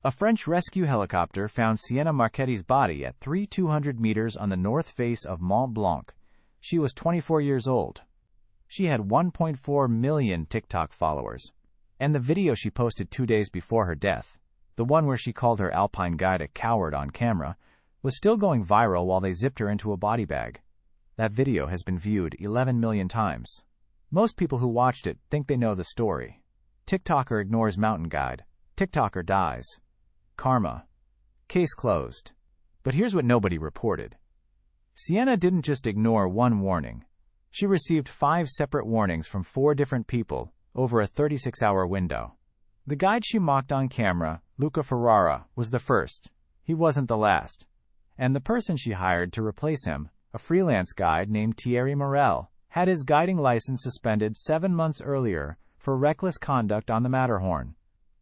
A French rescue helicopter found Sienna Marchetti's body at 3,200 meters on the north face of Mont Blanc. She was 24 years old. She had 1.4 million TikTok followers. And the video she posted 2 days before her death, the one where she called her alpine guide a coward on camera, was still going viral while they zipped her into a body bag. That video has been viewed 11 million times. Most people who watched it think they know the story. TikToker ignores mountain guide. TikToker dies. Karma. Case closed. But here's what nobody reported. Sienna didn't just ignore one warning. She received 5 separate warnings from 4 different people over a 36-hour window. The guide she mocked on camera, Luca Ferrara, was the first. He wasn't the last. And the person she hired to replace him, a freelance guide named Thierry Morel, had his guiding license suspended 7 months earlier for reckless conduct on the Matterhorn.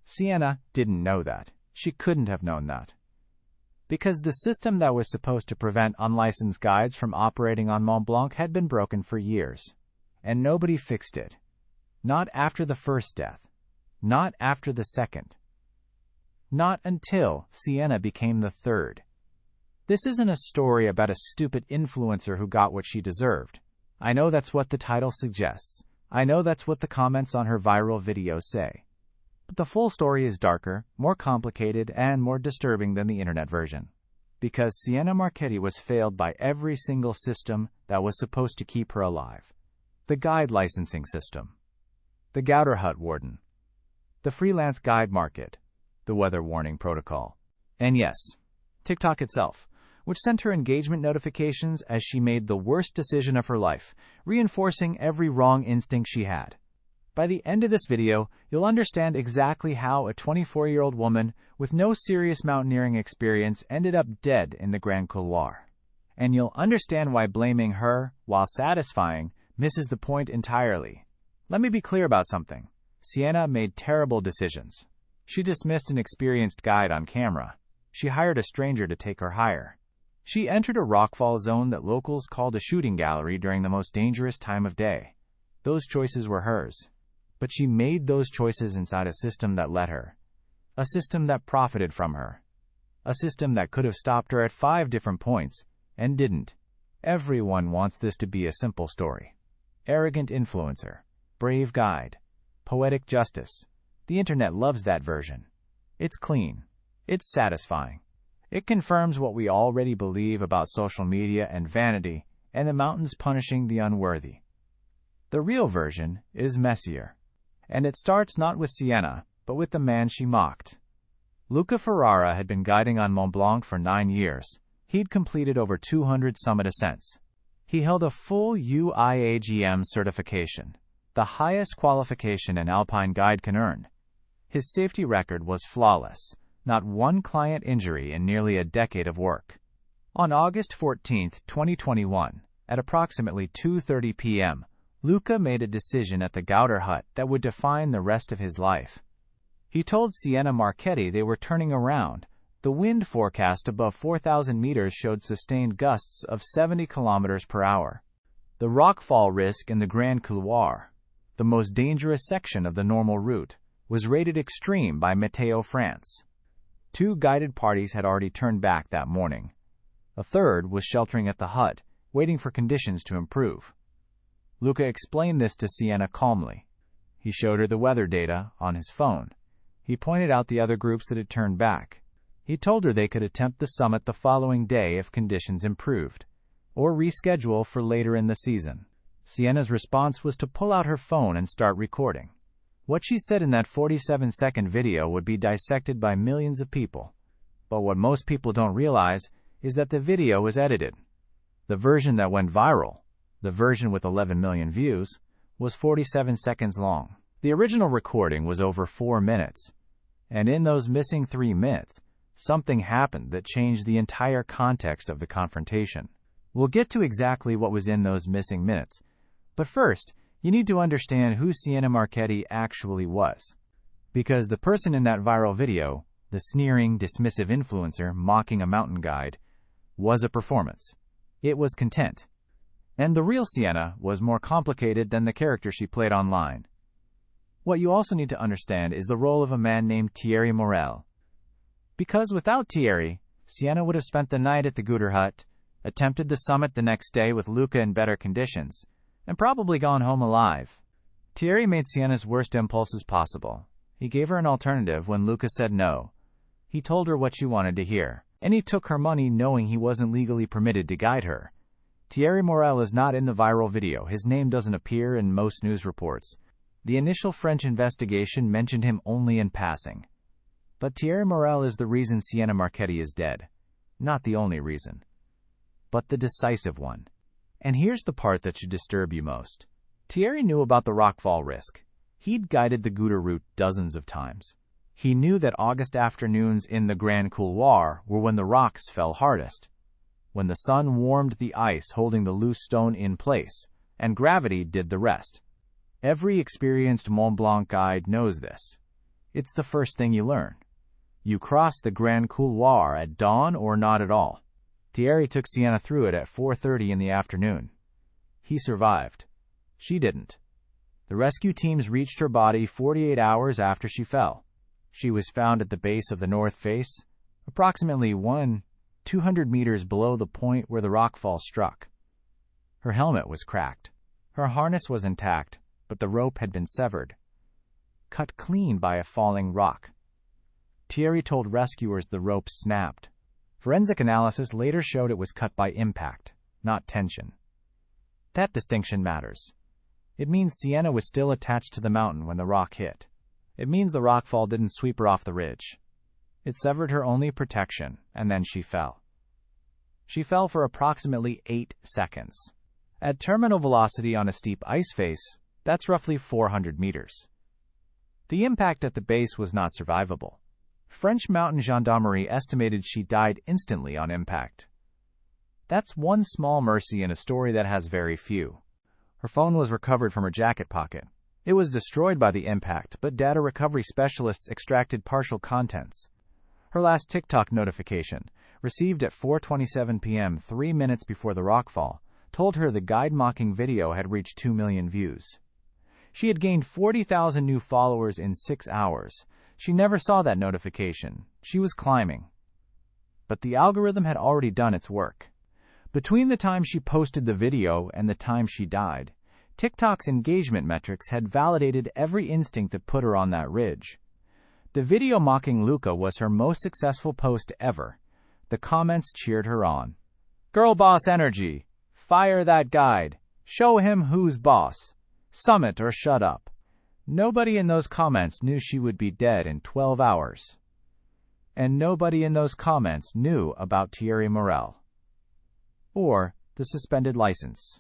Sienna didn't know that. She couldn't have known that. Because the system that was supposed to prevent unlicensed guides from operating on Mont Blanc had been broken for years. And nobody fixed it. Not after the first death. Not after the second. Not until Sienna became the third. This isn't a story about a stupid influencer who got what she deserved. I know that's what the title suggests. I know that's what the comments on her viral videos say. But the full story is darker, more complicated, and more disturbing than the internet version. Because Sienna Marchetti was failed by every single system that was supposed to keep her alive. The guide licensing system. The Gouter Hut warden. The freelance guide market. The weather warning protocol. And yes, TikTok itself, which sent her engagement notifications as she made the worst decision of her life, reinforcing every wrong instinct she had. By the end of this video, you'll understand exactly how a 24-year-old woman with no serious mountaineering experience ended up dead in the Grand Couloir. And you'll understand why blaming her, while satisfying, misses the point entirely. Let me be clear about something. Sienna made terrible decisions. She dismissed an experienced guide on camera. She hired a stranger to take her higher. She entered a rockfall zone that locals called a shooting gallery during the most dangerous time of day. Those choices were hers. But she made those choices inside a system that let her. A system that profited from her. A system that could have stopped her at 5 different points, and didn't. Everyone wants this to be a simple story. Arrogant influencer. Brave guide. Poetic justice. The internet loves that version. It's clean. It's satisfying. It confirms what we already believe about social media and vanity, and the mountains punishing the unworthy. The real version is messier. And it starts not with Sienna, but with the man she mocked. Luca Ferrara had been guiding on Mont Blanc for 9 years. He'd completed over 200 summit ascents. He held a full UIAGM certification, the highest qualification an alpine guide can earn. His safety record was flawless, not one client injury in nearly a decade of work. On August 14, 2021, at approximately 2:30 p.m., Luca made a decision at the Gouter Hut that would define the rest of his life. He told Sienna Marchetti they were turning around. The wind forecast above 4,000 meters showed sustained gusts of 70 kilometers per hour. The rockfall risk in the Grand Couloir, the most dangerous section of the normal route, was rated extreme by Météo France. 2 guided parties had already turned back that morning. A third was sheltering at the hut, waiting for conditions to improve. Luca explained this to Sienna calmly. He showed her the weather data on his phone. He pointed out the other groups that had turned back. He told her they could attempt the summit the following day if conditions improved, or reschedule for later in the season. Sienna's response was to pull out her phone and start recording. What she said in that 47-second video would be dissected by millions of people. But what most people don't realize is that the video was edited. The version that went viral, the version with 11 million views, was 47 seconds long. The original recording was over 4 minutes. And in those missing 3 minutes, something happened that changed the entire context of the confrontation. We'll get to exactly what was in those missing minutes. But first, you need to understand who Sienna Marchetti actually was. Because the person in that viral video, the sneering, dismissive influencer mocking a mountain guide, was a performance. It was content. And the real Sienna was more complicated than the character she played online. What you also need to understand is the role of a man named Thierry Morel. Because without Thierry, Sienna would have spent the night at the Guter hut, attempted the summit the next day with Luca in better conditions, and probably gone home alive. Thierry made Sienna's worst impulses possible. He gave her an alternative when Luca said no. He told her what she wanted to hear, and he took her money knowing he wasn't legally permitted to guide her. Thierry Morel is not in the viral video. His name doesn't appear in most news reports. The initial French investigation mentioned him only in passing. But Thierry Morel is the reason Sienna Marchetti is dead. Not the only reason, but the decisive one. And here's the part that should disturb you most. Thierry knew about the rockfall risk. He'd guided the Guter route dozens of times. He knew that August afternoons in the Grand Couloir were when the rocks fell hardest, when the sun warmed the ice holding the loose stone in place, and gravity did the rest. Every experienced Mont Blanc guide knows this. It's the first thing you learn. You cross the Grand Couloir at dawn or not at all. Thierry took Sienna through it at 4:30 in the afternoon. He survived. She didn't. The rescue teams reached her body 48 hours after she fell. She was found at the base of the north face, approximately 200 meters below the point where the rockfall struck. Her helmet was cracked. Her harness was intact, but the rope had been severed, cut clean by a falling rock. Thierry told rescuers the rope snapped. Forensic analysis later showed it was cut by impact, not tension. That distinction matters. It means Sienna was still attached to the mountain when the rock hit. It means the rockfall didn't sweep her off the ridge. It severed her only protection, and then she fell. She fell for approximately 8 seconds. At terminal velocity on a steep ice face, that's roughly 400 meters. The impact at the base was not survivable. French mountain gendarmerie estimated she died instantly on impact. That's one small mercy in a story that has very few. Her phone was recovered from her jacket pocket. It was destroyed by the impact, but data recovery specialists extracted partial contents. Her last TikTok notification, received at 4:27 p.m., 3 minutes before the rockfall, told her the guide mocking video had reached 2 million views. She had gained 40,000 new followers in 6 hours. She never saw that notification. She was climbing. But the algorithm had already done its work. Between the time she posted the video and the time she died, TikTok's engagement metrics had validated every instinct that put her on that ridge. The video mocking Luca was her most successful post ever. The comments cheered her on. Girl boss energy. Fire that guide. Show him who's boss. Summit or shut up. Nobody in those comments knew she would be dead in 12 hours. And nobody in those comments knew about Thierry Morel. Or the suspended license.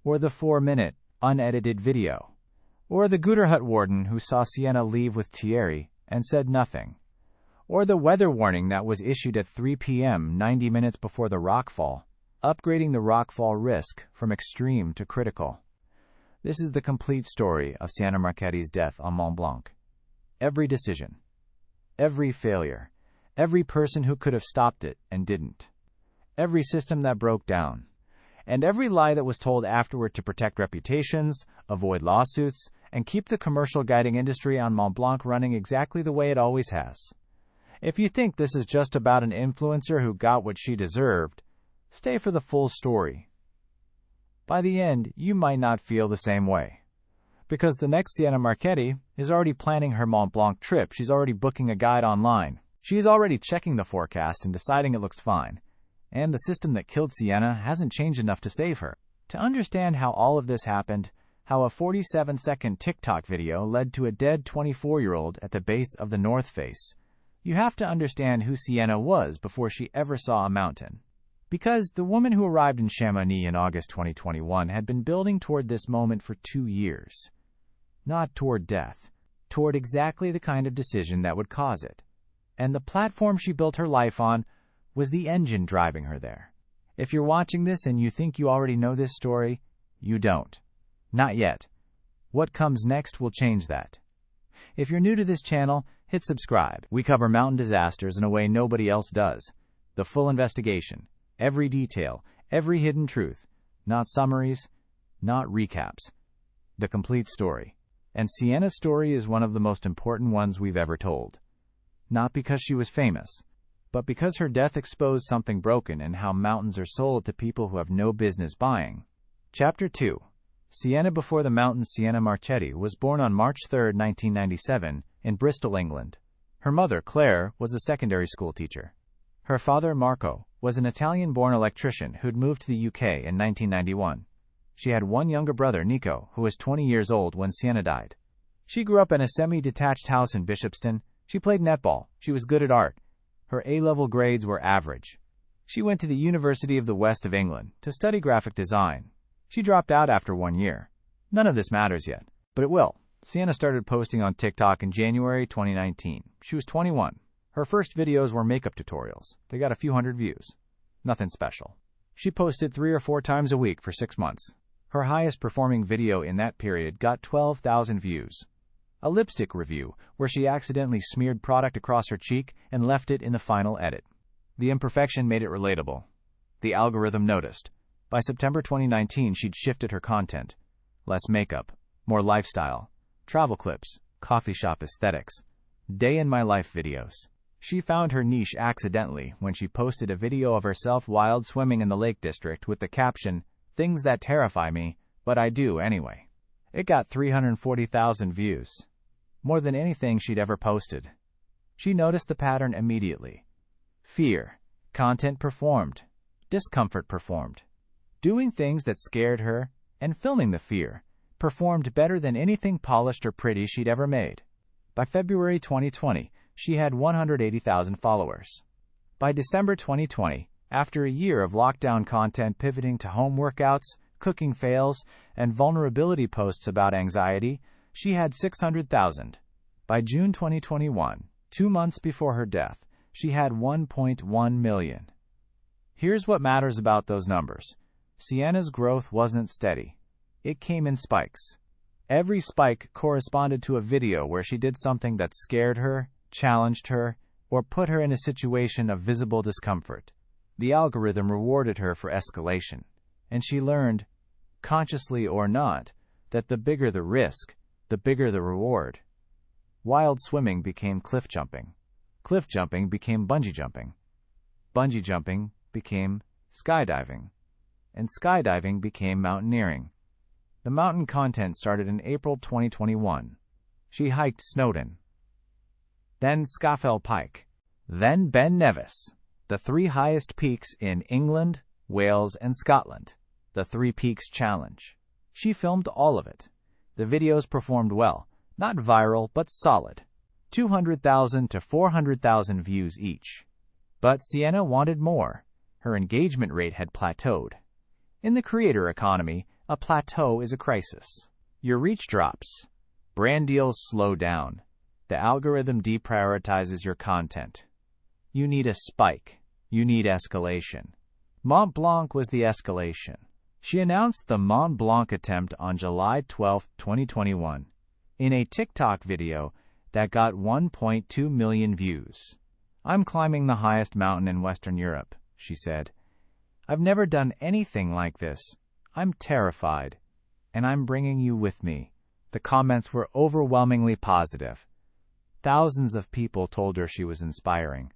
Or the 4-minute, unedited video. Or the Guter hut warden who saw Sienna leave with Thierry and said nothing. Or the weather warning that was issued at 3 p.m. 90 minutes before the rockfall, upgrading the rockfall risk from extreme to critical. This is the complete story of Sienna Marchetti's death on Mont Blanc. Every decision, every failure, every person who could have stopped it and didn't, every system that broke down, and every lie that was told afterward to protect reputations, avoid lawsuits, and keep the commercial guiding industry on Mont Blanc running exactly the way it always has. If you think this is just about an influencer who got what she deserved, stay for the full story. By the end, you might not feel the same way. Because the next Sienna Marchetti is already planning her Mont Blanc trip. She's already booking a guide online. She's already checking the forecast and deciding it looks fine. And the system that killed Sienna hasn't changed enough to save her. To understand how all of this happened, how a 47-second TikTok video led to a dead 24-year-old at the base of the North Face, you have to understand who Sienna was before she ever saw a mountain. Because the woman who arrived in Chamonix in August 2021 had been building toward this moment for 2 years. Not toward death, toward exactly the kind of decision that would cause it. And the platform she built her life on was the engine driving her there. If you're watching this and you think you already know this story, you don't. Not yet. What comes next will change that. If you're new to this channel, hit subscribe. We cover mountain disasters in a way nobody else does. The full investigation, every detail, every hidden truth. Not summaries, not recaps. The complete story. And Sienna's story is one of the most important ones we've ever told. not because she was famous, but because her death exposed something broken in how mountains are sold to people who have no business buying. Chapter 2. Sienna before the mountains. Sienna Marchetti was born on March 3, 1997, in Bristol, England. Her mother, Claire, was a secondary school teacher. Her father, Marco, was an Italian-born electrician who'd moved to the UK in 1991. She had one younger brother, Nico, who was 20 years old when Sienna died. She grew up in a semi-detached house in Bishopston. She played netball. She was good at art. Her A-level grades were average. She went to the University of the West of England to study graphic design. She dropped out after 1 year. None of this matters yet, but it will. Sienna started posting on TikTok in January 2019. She was 21. Her first videos were makeup tutorials. They got a few hundred views. Nothing special. She posted 3 or 4 times a week for 6 months. Her highest performing video in that period got 12,000 views. A lipstick review, where she accidentally smeared product across her cheek and left it in the final edit. The imperfection made it relatable. The algorithm noticed. By September 2019, she'd shifted her content. Less makeup, more lifestyle, travel clips, coffee shop aesthetics, day-in-my-life videos. She found her niche accidentally when she posted a video of herself wild swimming in the Lake District with the caption, "Things that terrify me, but I do anyway." It got 340,000 views. More than anything she'd ever posted. She noticed the pattern immediately. Fear. Content performed. Discomfort performed. Doing things that scared her, and filming the fear, performed better than anything polished or pretty she'd ever made. By February 2020, she had 180,000 followers. By December 2020, after a year of lockdown content pivoting to home workouts, cooking fails, and vulnerability posts about anxiety, she had 600,000. By June 2021, 2 months before her death, she had 1.1 million. Here's what matters about those numbers. Sienna's growth wasn't steady. It came in spikes. Every spike corresponded to a video where she did something that scared her, challenged her, or put her in a situation of visible discomfort. The algorithm rewarded her for escalation, and she learned, consciously or not, that the bigger the risk, the bigger the reward. Wild swimming became cliff jumping. Cliff jumping became bungee jumping. Bungee jumping became skydiving. And skydiving became mountaineering. The mountain content started in April 2021. She hiked Snowdon, then Scafell Pike, then Ben Nevis, the 3 highest peaks in England, Wales, and Scotland, the 3 Peaks Challenge. She filmed all of it. The videos performed well, not viral, but solid. 200,000 to 400,000 views each. But Sienna wanted more. Her engagement rate had plateaued. In the creator economy, a plateau is a crisis. Your reach drops. Brand deals slow down. The algorithm deprioritizes your content. You need a spike. You need escalation. Mont Blanc was the escalation. She announced the Mont Blanc attempt on July 12, 2021, in a TikTok video that got 1.2 million views. "I'm climbing the highest mountain in Western Europe," she said. "I've never done anything like this. I'm terrified, and I'm bringing you with me." The comments were overwhelmingly positive. Thousands of people told her she was inspiring.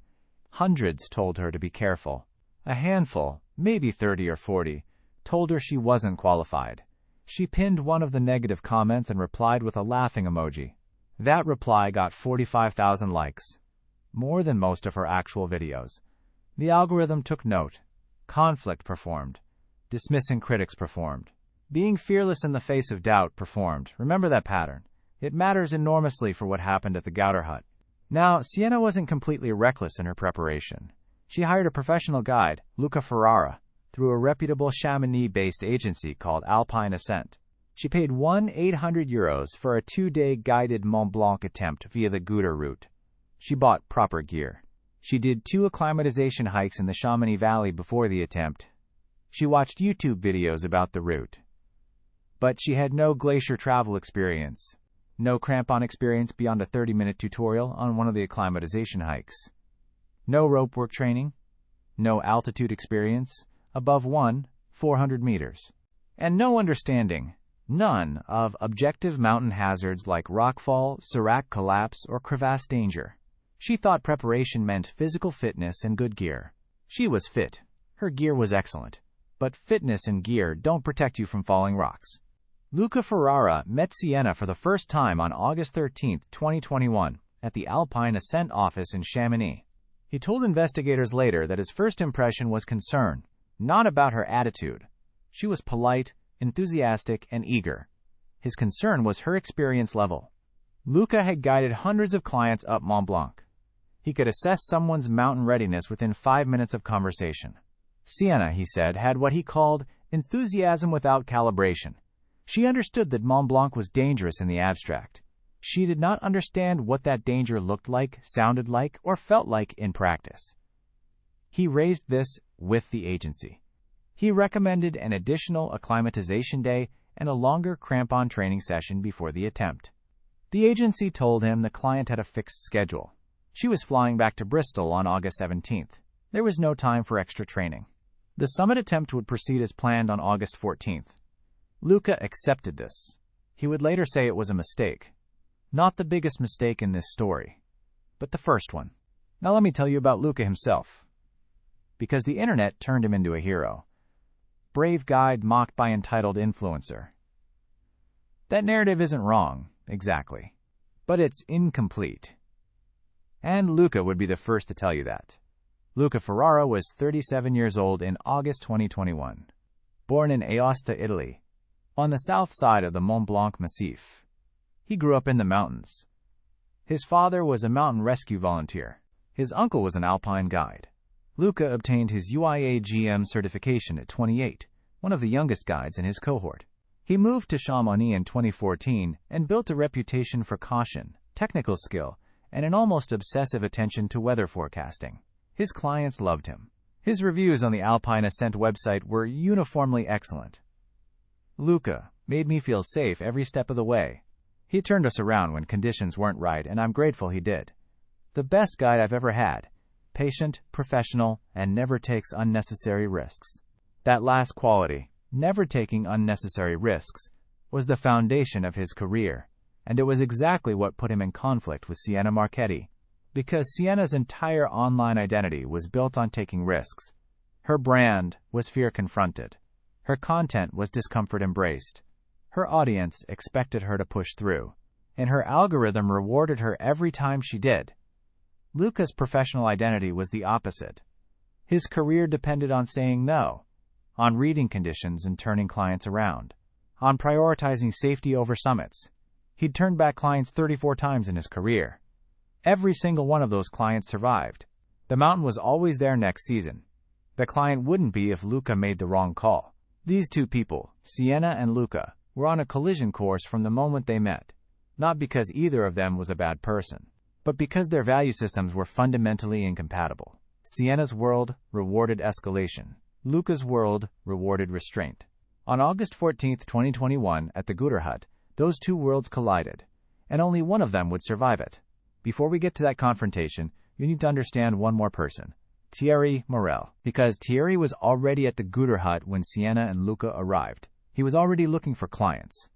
Hundreds told her to be careful. A handful, maybe 30 or 40, told her she wasn't qualified. She pinned one of the negative comments and replied with a laughing emoji. That reply got 45,000 likes, more than most of her actual videos. The algorithm took note. Conflict performed. Dismissing critics performed. Being fearless in the face of doubt performed. Remember that pattern. It matters enormously for what happened at the Gouter Hut. Now, Sienna wasn't completely reckless in her preparation. She hired a professional guide, Luca Ferrara, through a reputable Chamonix-based agency called Alpine Ascent. She paid €1,800 for a 2-day guided Mont Blanc attempt via the Gouter route. She bought proper gear. She did 2 acclimatization hikes in the Chamonix Valley before the attempt. She watched YouTube videos about the route. But she had no glacier travel experience. No crampon experience beyond a 30-minute tutorial on one of the acclimatization hikes. No rope work training. No altitude experience above 400 meters. And no understanding, none, of objective mountain hazards like rockfall, serac collapse, or crevasse danger. She thought preparation meant physical fitness and good gear. She was fit. Her gear was excellent. But fitness and gear don't protect you from falling rocks. Luca Ferrara met Sienna for the first time on August 13, 2021, at the Alpine Ascent office in Chamonix. He told investigators later that his first impression was concern, not about her attitude. She was polite, enthusiastic, and eager. His concern was her experience level. Luca had guided hundreds of clients up Mont Blanc. He could assess someone's mountain readiness within 5 minutes of conversation. Sienna, he said, had what he called enthusiasm without calibration. She understood that Mont Blanc was dangerous in the abstract. She did not understand what that danger looked like, sounded like, or felt like in practice. He raised this with the agency. He recommended an additional acclimatization day and a longer crampon training session before the attempt. The agency told him the client had a fixed schedule. She was flying back to Bristol on August 17th. There was no time for extra training. The summit attempt would proceed as planned on August 14th. Luca accepted this. He would later say it was a mistake. Not the biggest mistake in this story, but the first one. Now let me tell you about Luca himself. Because the internet turned him into a hero. Brave guide mocked by entitled influencer. That narrative isn't wrong, exactly. But it's incomplete. And Luca would be the first to tell you that. Luca Ferrara was 37 years old in August 2021. Born in Aosta, Italy, on the south side of the Mont Blanc Massif. He grew up in the mountains. His father was a mountain rescue volunteer. His uncle was an alpine guide. Luca obtained his UIA-GM certification at 28, one of the youngest guides in his cohort. He moved to Chamonix in 2014 and built a reputation for caution, technical skill, and an almost obsessive attention to weather forecasting. His clients loved him. His reviews on the Alpine Ascent website were uniformly excellent. Luca made me feel safe every step of the way. He turned us around when conditions weren't right, and I'm grateful he did. The best guide I've ever had. Patient, professional, and never takes unnecessary risks. That last quality, never taking unnecessary risks, was the foundation of his career, and it was exactly what put him in conflict with Sienna Marchetti. Because Sienna's entire online identity was built on taking risks. Her brand was fear confronted. Her content was discomfort embraced. Her audience expected her to push through, and her algorithm rewarded her every time she did. Luca's professional identity was the opposite. His career depended on saying no, on reading conditions and turning clients around, on prioritizing safety over summits. He'd turned back clients 34 times in his career. Every single one of those clients survived. The mountain was always there next season. The client wouldn't be if Luca made the wrong call. These two people, Sienna and Luca, were on a collision course from the moment they met, not because either of them was a bad person, but because their value systems were fundamentally incompatible. Sienna's world rewarded escalation. Luca's world rewarded restraint. On August 14, 2021, at the Guter Hut, those two worlds collided, and only one of them would survive it. Before we get to that confrontation, you need to understand one more person, Thierry Morel, because Thierry was already at the Guter Hut when Sienna and Luca arrived. He was already looking for clients,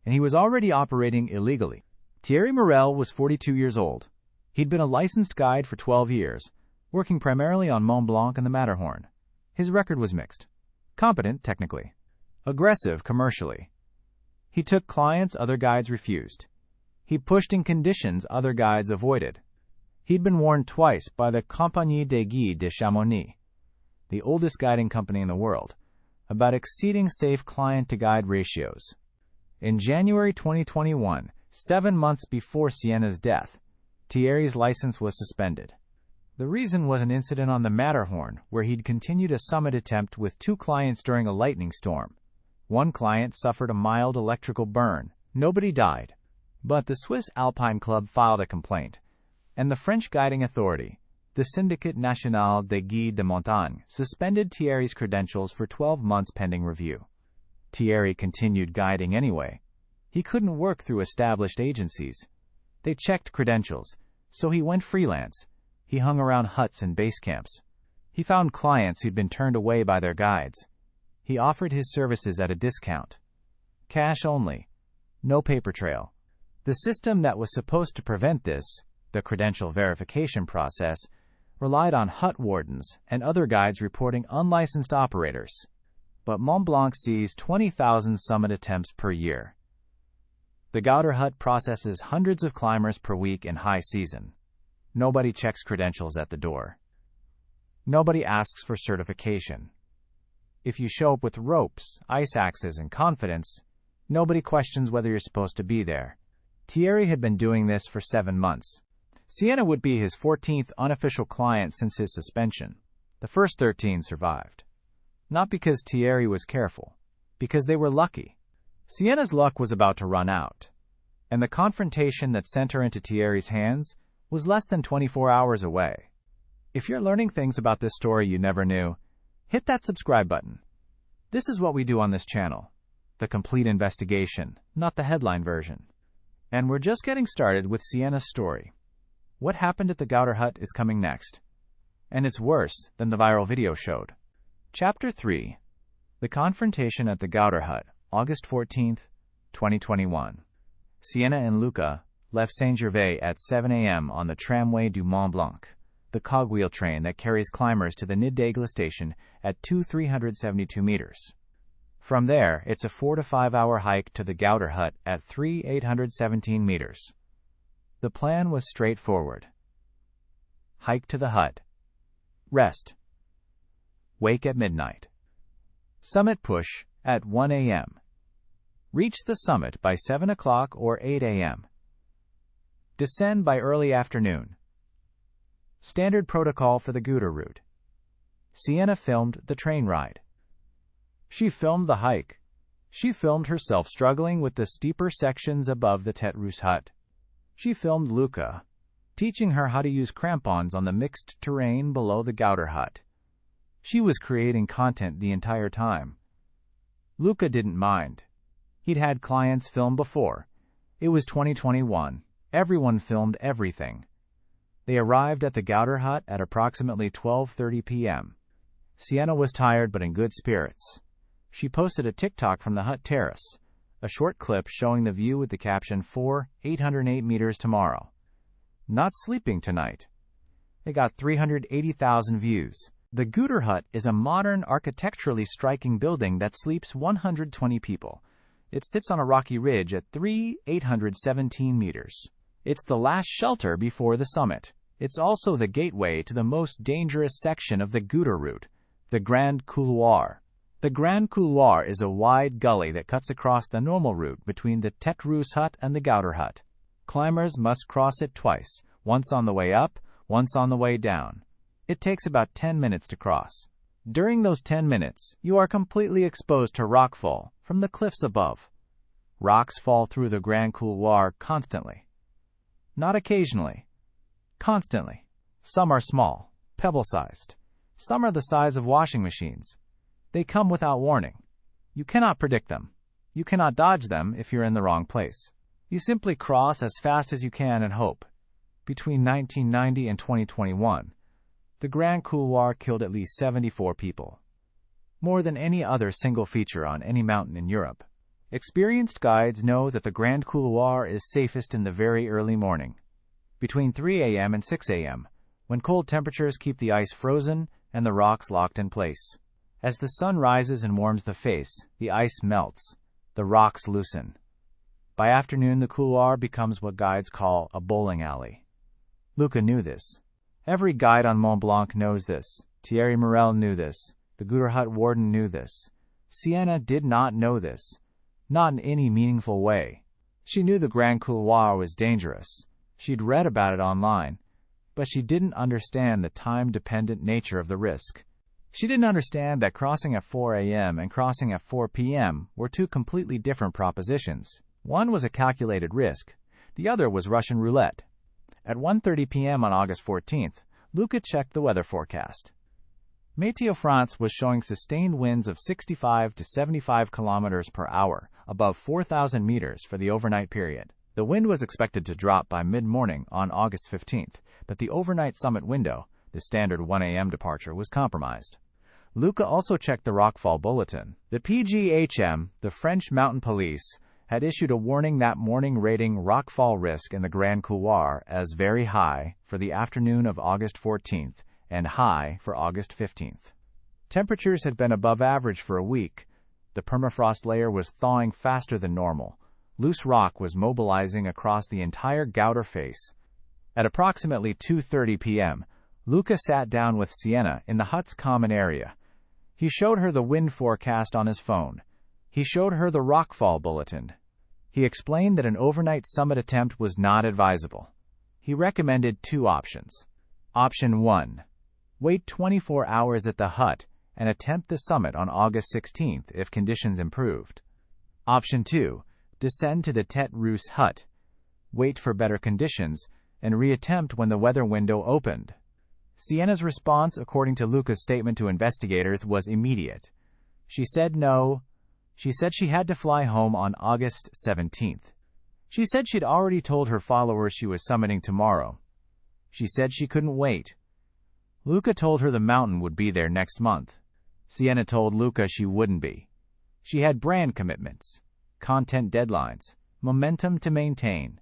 and he was already operating illegally. Thierry Morel was 42 years old. He'd been a licensed guide for 12 years, working primarily on Mont Blanc and the Matterhorn. His record was mixed. Competent, technically. Aggressive, commercially. He took clients other guides refused. He pushed in conditions other guides avoided. He'd been warned twice by the Compagnie des Guides de Chamonix, the oldest guiding company in the world, about exceeding safe client-to-guide ratios. In January 2021, 7 months before Sienna's death, Thierry's license was suspended. The reason was an incident on the Matterhorn where he'd continued a summit attempt with 2 clients during a lightning storm. One client suffered a mild electrical burn. Nobody died. But the Swiss Alpine Club filed a complaint, and the French guiding authority, the Syndicat National des Guides de Montagne, suspended Thierry's credentials for 12 months pending review. Thierry continued guiding anyway. He couldn't work through established agencies. They checked credentials, so he went freelance. He hung around huts and base camps. He found clients who'd been turned away by their guides. He offered his services at a discount. Cash only. No paper trail. The system that was supposed to prevent this The credential verification process relied on hut wardens and other guides reporting unlicensed operators. But Mont Blanc sees 20,000 summit attempts per year. The Gouter Hut processes hundreds of climbers per week in high season. Nobody checks credentials at the door. Nobody asks for certification. If you show up with ropes, ice axes, and confidence, nobody questions whether you're supposed to be there. Thierry had been doing this for 7 months. Sienna would be his 14th unofficial client since his suspension. The first 13 survived. Not because Thierry was careful, because they were lucky. Sienna's luck was about to run out, and the confrontation that sent her into Thierry's hands was less than 24 hours away. If you're learning things about this story you never knew, hit that subscribe button. This is what we do on this channel. The complete investigation, not the headline version. And we're just getting started with Sienna's story. What happened at the Gouter Hut is coming next. And it's worse than the viral video showed. Chapter 3. The Confrontation at the Gouter Hut, August 14th, 2021. Sienna and Luca left Saint-Gervais at 7 a.m. on the Tramway du Mont Blanc, the cogwheel train that carries climbers to the Nid d'Aigle station at 372 meters. From there, it's a 4 to 5 hour hike to the Gouter Hut at 817 meters. The plan was straightforward. Hike to the hut. Rest. Wake at midnight. Summit push at 1 a.m. Reach the summit by 7 o'clock or 8 a.m. Descend by early afternoon. Standard protocol for the Gouter route. Sienna filmed the train ride. She filmed the hike. She filmed herself struggling with the steeper sections above the Tête Rousse hut. She filmed Luca, teaching her how to use crampons on the mixed terrain below the Gouter Hut. She was creating content the entire time. Luca didn't mind. He'd had clients film before. It was 2021. Everyone filmed everything. They arrived at the Gouter Hut at approximately 12:30 p.m. Sienna was tired but in good spirits. She posted a TikTok from the hut terrace, a short clip showing the view with the caption 808 meters tomorrow. Not sleeping tonight. It got 380,000 views. The Gouter Hut is a modern, architecturally striking building that sleeps 120 people. It sits on a rocky ridge at 817 meters. It's the last shelter before the summit. It's also the gateway to the most dangerous section of the Gouter route, the Grand Couloir. The Grand Couloir is a wide gully that cuts across the normal route between the Tête Rousse hut and the Gouter Hut. Climbers must cross it twice, once on the way up, once on the way down. It takes about 10 minutes to cross. During those 10 minutes, you are completely exposed to rockfall from the cliffs above. Rocks fall through the Grand Couloir constantly. Not occasionally. Constantly. Some are small, pebble-sized. Some are the size of washing machines. They come without warning. You cannot predict them. You cannot dodge them if you're in the wrong place. You simply cross as fast as you can and hope. Between 1990 and 2021, the Grand Couloir killed at least 74 people. More than any other single feature on any mountain in Europe. Experienced guides know that the Grand Couloir is safest in the very early morning, between 3 a.m. and 6 a.m., when cold temperatures keep the ice frozen and the rocks locked in place. As the sun rises and warms the face, the ice melts, the rocks loosen. By afternoon, the couloir becomes what guides call a bowling alley. Luca knew this. Every guide on Mont Blanc knows this. Thierry Morel knew this. The Gouter Hut warden knew this. Sienna did not know this. Not in any meaningful way. She knew the Grand Couloir was dangerous. She'd read about it online. But she didn't understand the time-dependent nature of the risk. She didn't understand that crossing at 4 a.m. and crossing at 4 p.m. were two completely different propositions. One was a calculated risk. The other was Russian roulette. At 1:30 p.m. on August 14th, Luca checked the weather forecast. Météo France was showing sustained winds of 65 to 75 kilometers per hour, above 4,000 meters for the overnight period. The wind was expected to drop by mid-morning on August 15th, but the overnight summit window, the standard 1 a.m. departure, was compromised. Luca also checked the rockfall bulletin. The PGHM, the French mountain police, had issued a warning that morning, rating rockfall risk in the Grand Couloir as very high for the afternoon of August 14th and high for August 15th. Temperatures had been above average for a week. The permafrost layer was thawing faster than normal. Loose rock was mobilizing across the entire Gouter face. At approximately 2:30 p.m., Luca sat down with Sienna in the hut's common area. He showed her the wind forecast on his phone. He showed her the rockfall bulletin. He explained that an overnight summit attempt was not advisable. He recommended 2 options. Option 1. Wait 24 hours at the hut and attempt the summit on August 16th if conditions improved. Option 2. Descend to the Tête Rousse hut. Wait for better conditions and reattempt when the weather window opened. Sienna's response, according to Luca's statement to investigators, was immediate. She said no. She said she had to fly home on August 17th. She said she'd already told her followers she was summiting tomorrow. She said she couldn't wait. Luca told her the mountain would be there next month. Sienna told Luca she wouldn't be. She had brand commitments, content deadlines, momentum to maintain.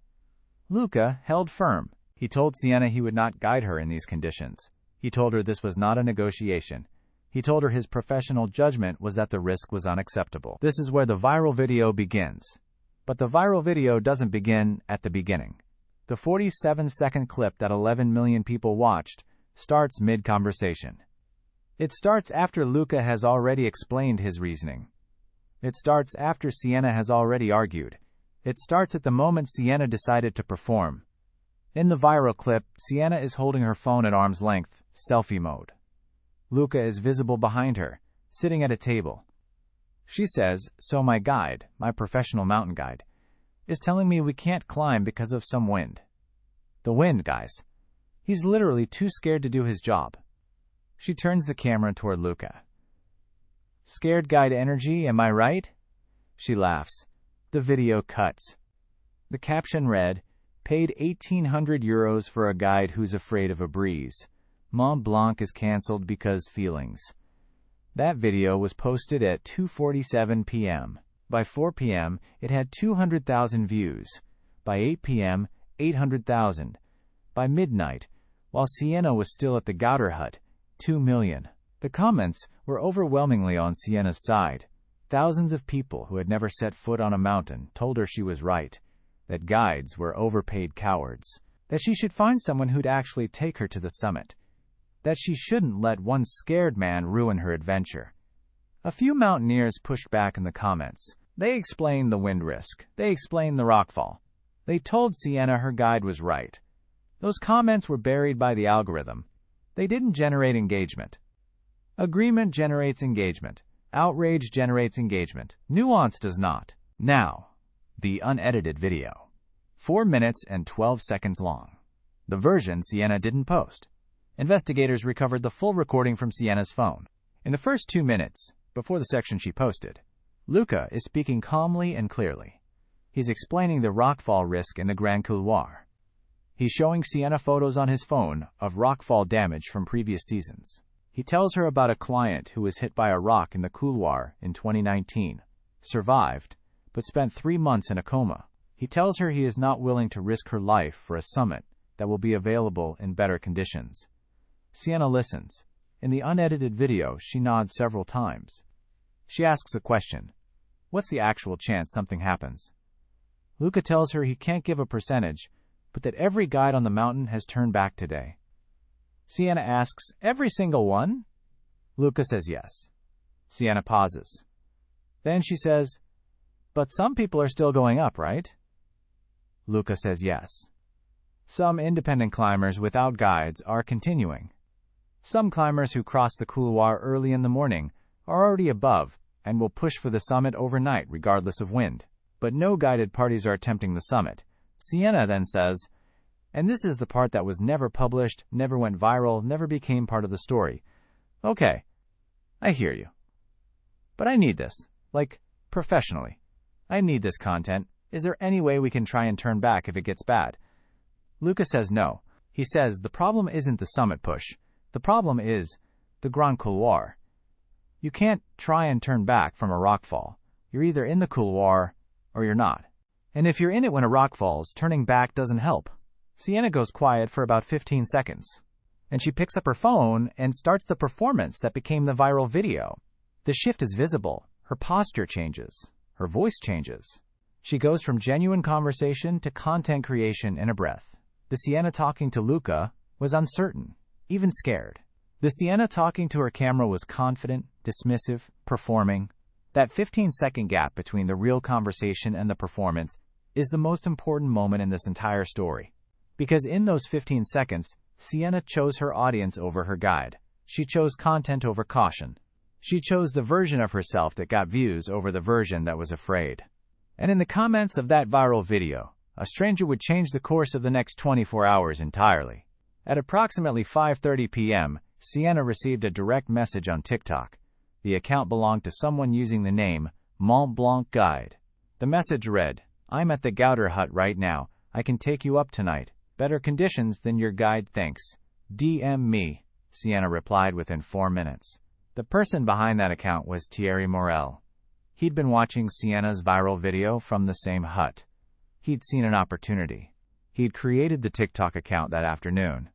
Luca held firm. He told Sienna he would not guide her in these conditions. He told her this was not a negotiation. He told her his professional judgment was that the risk was unacceptable. This is where the viral video begins. But the viral video doesn't begin at the beginning. The 47-second clip that 11 million people watched starts mid-conversation. It starts after Luca has already explained his reasoning. It starts after Sienna has already argued. It starts at the moment Sienna decided to perform. In the viral clip, Sienna is holding her phone at arm's length, selfie mode. Luca is visible behind her, sitting at a table. She says, "So my guide, my professional mountain guide, is telling me we can't climb because of some wind." The wind, guys. He's literally too scared to do his job. She turns the camera toward Luca. "Scared guide energy, am I right?" She laughs. The video cuts. The caption read, "Paid €1,800 for a guide who's afraid of a breeze. Mont Blanc is cancelled because feelings." That video was posted at 2:47 p.m. By 4 p.m., it had 200,000 views. By 8 p.m., 800,000. By midnight, while Sienna was still at the Gouter hut, 2 million. The comments were overwhelmingly on Sienna's side. Thousands of people who had never set foot on a mountain told her she was right, that guides were overpaid cowards, that she should find someone who'd actually take her to the summit, that she shouldn't let one scared man ruin her adventure. A few mountaineers pushed back in the comments. They explained the wind risk. They explained the rockfall. They told Sienna her guide was right. Those comments were buried by the algorithm. They didn't generate engagement. Agreement generates engagement. Outrage generates engagement. Nuance does not. Now, the unedited video. 4 minutes and 12 seconds long. The version Sienna didn't post. Investigators recovered the full recording from Sienna's phone. In the first 2 minutes, before the section she posted, Luca is speaking calmly and clearly. He's explaining the rockfall risk in the Grand Couloir. He's showing Sienna photos on his phone of rockfall damage from previous seasons. He tells her about a client who was hit by a rock in the couloir in 2019, survived, but spent 3 months in a coma. He tells her he is not willing to risk her life for a summit that will be available in better conditions. Sienna listens. In the unedited video, she nods several times. She asks a question. What's the actual chance something happens? Luca tells her he can't give a percentage, but that every guide on the mountain has turned back today. Sienna asks, every single one? Luca says yes. Sienna pauses. Then she says, but some people are still going up, right? Luca says yes. Some independent climbers without guides are continuing. Some climbers who cross the couloir early in the morning are already above and will push for the summit overnight regardless of wind. But no guided parties are attempting the summit. Sienna then says, and this is the part that was never published, never went viral, never became part of the story. Okay, I hear you. But I need this, like, professionally. I need this content. Is there any way we can try and turn back if it gets bad? Luca says no. He says the problem isn't the summit push. The problem is the Grand Couloir. You can't try and turn back from a rockfall. You're either in the couloir or you're not. And if you're in it when a rock falls, turning back doesn't help. Sienna goes quiet for about 15 seconds. And she picks up her phone and starts the performance that became the viral video. The shift is visible. Her posture changes. Her voice changes. She goes from genuine conversation to content creation in a breath. The Sienna talking to Luca was uncertain, even scared. The Sienna talking to her camera was confident, dismissive, performing. That 15-second gap between the real conversation and the performance is the most important moment in this entire story. Because in those 15 seconds, Sienna chose her audience over her guide. She chose content over caution. She chose the version of herself that got views over the version that was afraid. And in the comments of that viral video, a stranger would change the course of the next 24 hours entirely. At approximately 5:30 p.m., Sienna received a direct message on TikTok. The account belonged to someone using the name Mont Blanc Guide. The message read, "I'm at the Gouter Hut right now. I can take you up tonight. Better conditions than your guide thinks. DM me." Sienna replied within 4 minutes. The person behind that account was Thierry Morel. He'd been watching Sienna's viral video from the same hut. He'd seen an opportunity. He'd created the TikTok account that afternoon.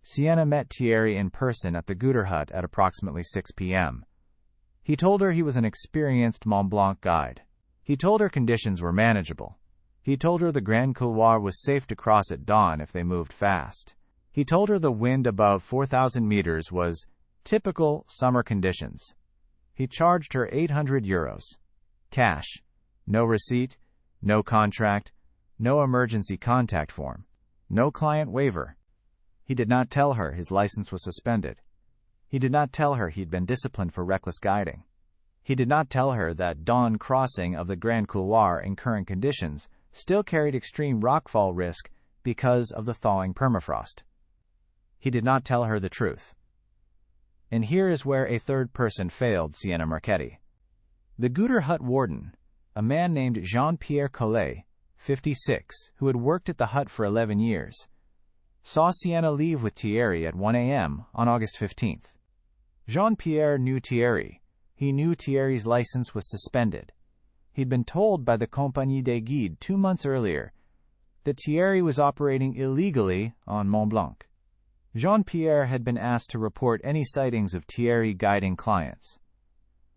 Sienna met Thierry in person at the Gouter Hut at approximately 6 p.m. He told her he was an experienced Mont Blanc guide. He told her conditions were manageable. He told her the Grand Couloir was safe to cross at dawn if they moved fast. He told her the wind above 4,000 meters was typical summer conditions. He charged her €800. Cash. No receipt, no contract, no emergency contact form, no client waiver. He did not tell her his license was suspended. He did not tell her he'd been disciplined for reckless guiding. He did not tell her that dawn crossing of the Grand Couloir in current conditions still carried extreme rockfall risk because of the thawing permafrost. He did not tell her the truth. And here is where a third person failed Sienna Marchetti. The Gouter Hut warden, a man named Jean-Pierre Collet, 56, who had worked at the hut for 11 years, saw Sienna leave with Thierry at 1 a.m. on August 15th. Jean-Pierre knew Thierry. He knew Thierry's license was suspended. He'd been told by the Compagnie des Guides 2 months earlier that Thierry was operating illegally on Mont Blanc. Jean-Pierre had been asked to report any sightings of Thierry guiding clients.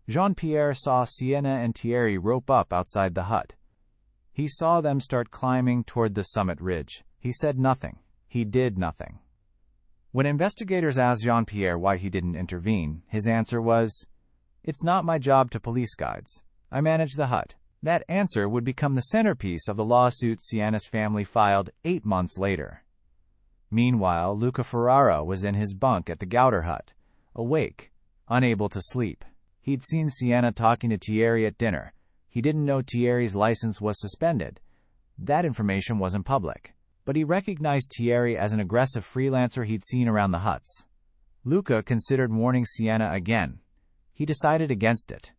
Jean-Pierre saw Sienna and Thierry rope up outside the hut. He saw them start climbing toward the summit ridge. He said nothing. He did nothing. When investigators asked Jean-Pierre why he didn't intervene, his answer was, "It's not my job to police guides. I manage the hut." That answer would become the centerpiece of the lawsuit Sienna's family filed 8 months later. Meanwhile, Luca Ferrara was in his bunk at the Gouter Hut, awake, unable to sleep. He'd seen Sienna talking to Thierry at dinner. He didn't know Thierry's license was suspended. That information wasn't public. But he recognized Thierry as an aggressive freelancer he'd seen around the huts. Luca considered warning Sienna again. He decided against it.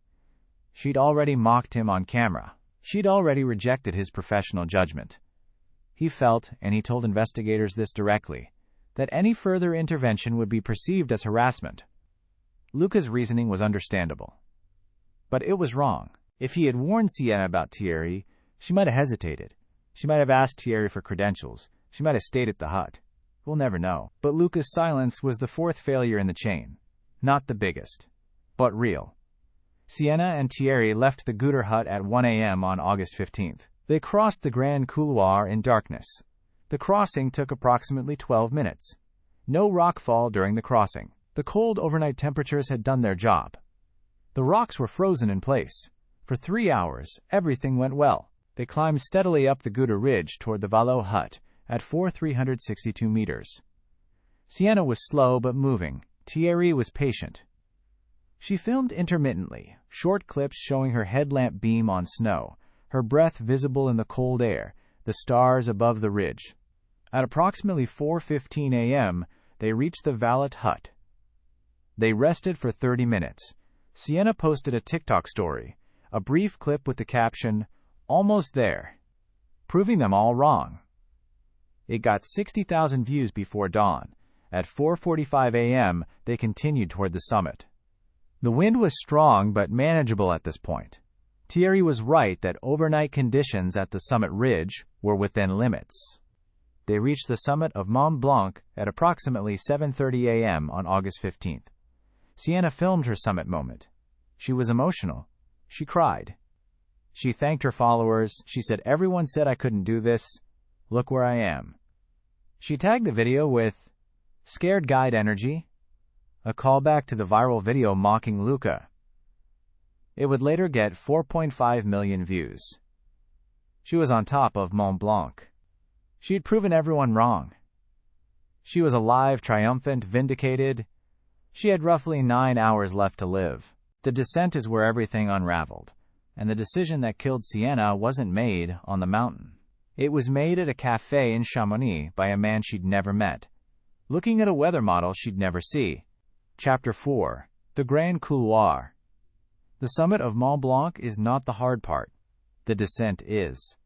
She'd already mocked him on camera. She'd already rejected his professional judgment. He felt, and he told investigators this directly, that any further intervention would be perceived as harassment. Luca's reasoning was understandable. But it was wrong. If he had warned Sienna about Thierry, she might have hesitated. She might have asked Thierry for credentials. She might have stayed at the hut. We'll never know. But Luca's silence was the fourth failure in the chain. Not the biggest, but real. Sienna and Thierry left the Gouter Hut at 1 a.m. on August 15th. They crossed the Grand Couloir in darkness. The crossing took approximately 12 minutes. No rockfall during the crossing. The cold overnight temperatures had done their job. The rocks were frozen in place. For 3 hours, everything went well. They climbed steadily up the Gouter Ridge toward the Valo Hut at 4,362 meters. Sienna was slow but moving. Thierry was patient. She filmed intermittently, short clips showing her headlamp beam on snow, her breath visible in the cold air, the stars above the ridge. At approximately 4:15 a.m., they reached the Valet Hut. They rested for 30 minutes. Sienna posted a TikTok story, a brief clip with the caption, "Almost there," proving them all wrong. It got 60,000 views before dawn. At 4:45 a.m., they continued toward the summit. The wind was strong but manageable at this point. Thierry was right that overnight conditions at the summit ridge were within limits. They reached the summit of Mont Blanc at approximately 7:30 a.m. on August 15th. Sienna filmed her summit moment. She was emotional. She cried. She thanked her followers. She said, "Everyone said I couldn't do this. Look where I am." She tagged the video with "Scared Guide Energy," a callback to the viral video mocking Luca. It would later get 4.5 million views. She was on top of Mont Blanc. She had proven everyone wrong. She was alive, triumphant, vindicated. She had roughly 9 hours left to live. The descent is where everything unraveled, and the decision that killed Sienna wasn't made on the mountain. It was made at a cafe in Chamonix by a man she'd never met, looking at a weather model she'd never see. Chapter 4. The Grand Couloir. The summit of Mont Blanc is not the hard part. The descent is.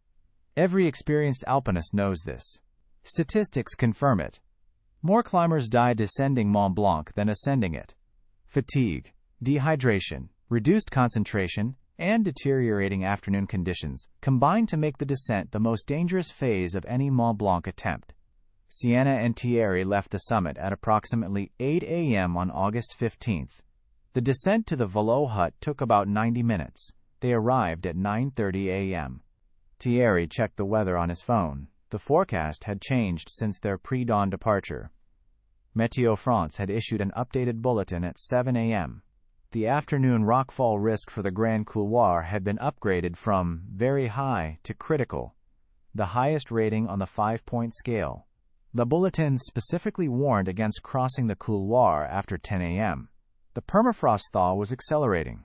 Every experienced alpinist knows this. Statistics confirm it. More climbers die descending Mont Blanc than ascending it. Fatigue, dehydration, reduced concentration, and deteriorating afternoon conditions combine to make the descent the most dangerous phase of any Mont Blanc attempt. Sienna and Thierry left the summit at approximately 8 a.m. on August 15th. The descent to the Velo hut took about 90 minutes. They arrived at 9:30 a.m. Thierry checked the weather on his phone. The forecast had changed since their pre-dawn departure. Météo France had issued an updated bulletin at 7 a.m. The afternoon rockfall risk for the Grand Couloir had been upgraded from very high to critical, the highest rating on the 5-point scale. The bulletin specifically warned against crossing the couloir after 10 a.m. The permafrost thaw was accelerating.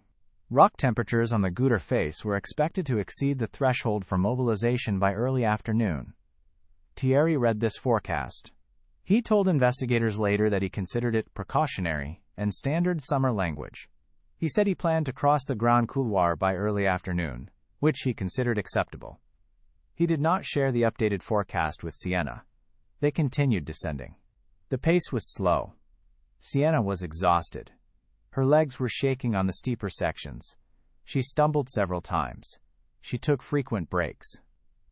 Rock temperatures on the Gouter face were expected to exceed the threshold for mobilization by early afternoon. Thierry read this forecast. He told investigators later that he considered it precautionary and standard summer language. He said he planned to cross the Grand Couloir by early afternoon, which he considered acceptable. He did not share the updated forecast with Sienna. They continued descending. The pace was slow. Sienna was exhausted. Her legs were shaking on the steeper sections. She stumbled several times. She took frequent breaks.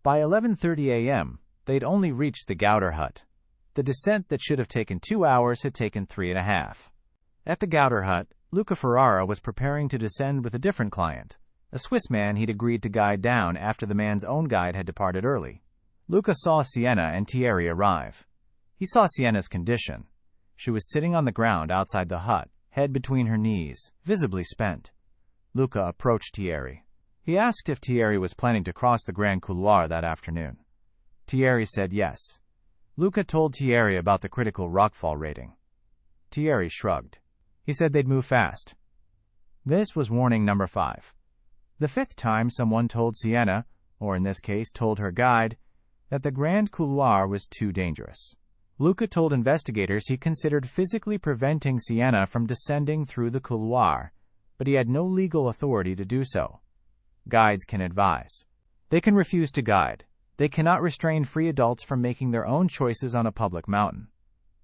By 11:30 a.m., they'd only reached the Gouter hut. The descent that should have taken 2 hours had taken 3.5. At the Gouter hut, Luca Ferrara was preparing to descend with a different client, a Swiss man he'd agreed to guide down after the man's own guide had departed early. Luca saw Sienna and Thierry arrive. He saw Sienna's condition. She was sitting on the ground outside the hut, head between her knees, visibly spent. Luca approached Thierry. He asked if Thierry was planning to cross the Grand Couloir that afternoon. Thierry said yes. Luca told Thierry about the critical rockfall rating. Thierry shrugged. He said they'd move fast. This was warning number 5. The 5th time someone told Sienna, or in this case told her guide, that the Grand Couloir was too dangerous. Luca told investigators he considered physically preventing Sienna from descending through the couloir, but he had no legal authority to do so. Guides can advise. They can refuse to guide. They cannot restrain free adults from making their own choices on a public mountain.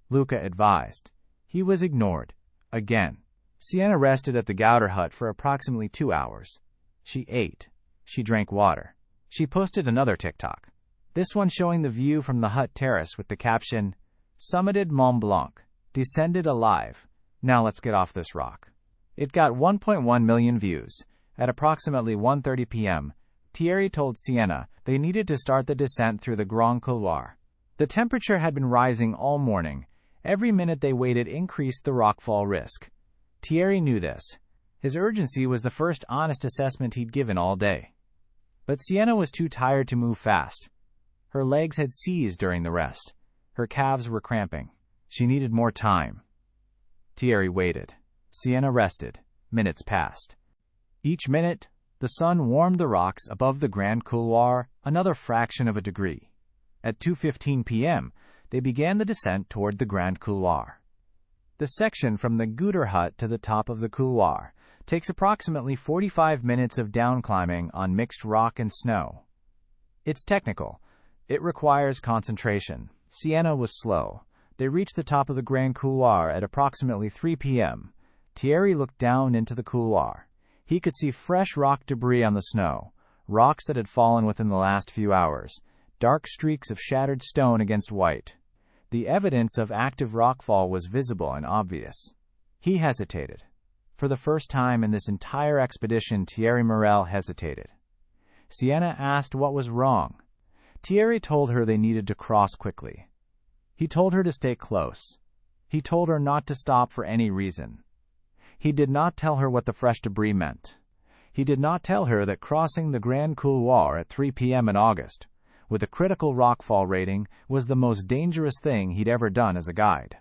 Luca advised. He was ignored. Again. Sienna rested at the Gouter hut for approximately 2 hours. She ate. She drank water. She posted another TikTok. This one showing the view from the hut terrace with the caption, "Summited Mont Blanc. Descended alive. Now let's get off this rock." It got 1.1 million views. At approximately 1:30 p.m., Thierry told Sienna they needed to start the descent through the Grand Couloir. The temperature had been rising all morning. Every minute they waited increased the rockfall risk. Thierry knew this. His urgency was the first honest assessment he'd given all day. But Sienna was too tired to move fast. Her legs had seized during the rest. Her calves were cramping. She needed more time. Thierry waited. Sienna rested. Minutes passed. Each minute, the sun warmed the rocks above the Grand Couloir another fraction of a degree. At 2:15 p.m., they began the descent toward the Grand Couloir. The section from the Gouter hut to the top of the couloir takes approximately 45 minutes of downclimbing on mixed rock and snow. It's technical. It requires concentration. Sienna was slow. They reached the top of the Grand Couloir at approximately 3 p.m. Thierry looked down into the couloir. He could see fresh rock debris on the snow, rocks that had fallen within the last few hours, dark streaks of shattered stone against white. The evidence of active rockfall was visible and obvious. He hesitated. For the first time in this entire expedition, Thierry Morel hesitated. Sienna asked what was wrong. Thierry told her they needed to cross quickly. He told her to stay close. He told her not to stop for any reason. He did not tell her what the fresh debris meant. He did not tell her that crossing the Grand Couloir at 3 p.m. in August, with a critical rockfall rating, was the most dangerous thing he'd ever done as a guide.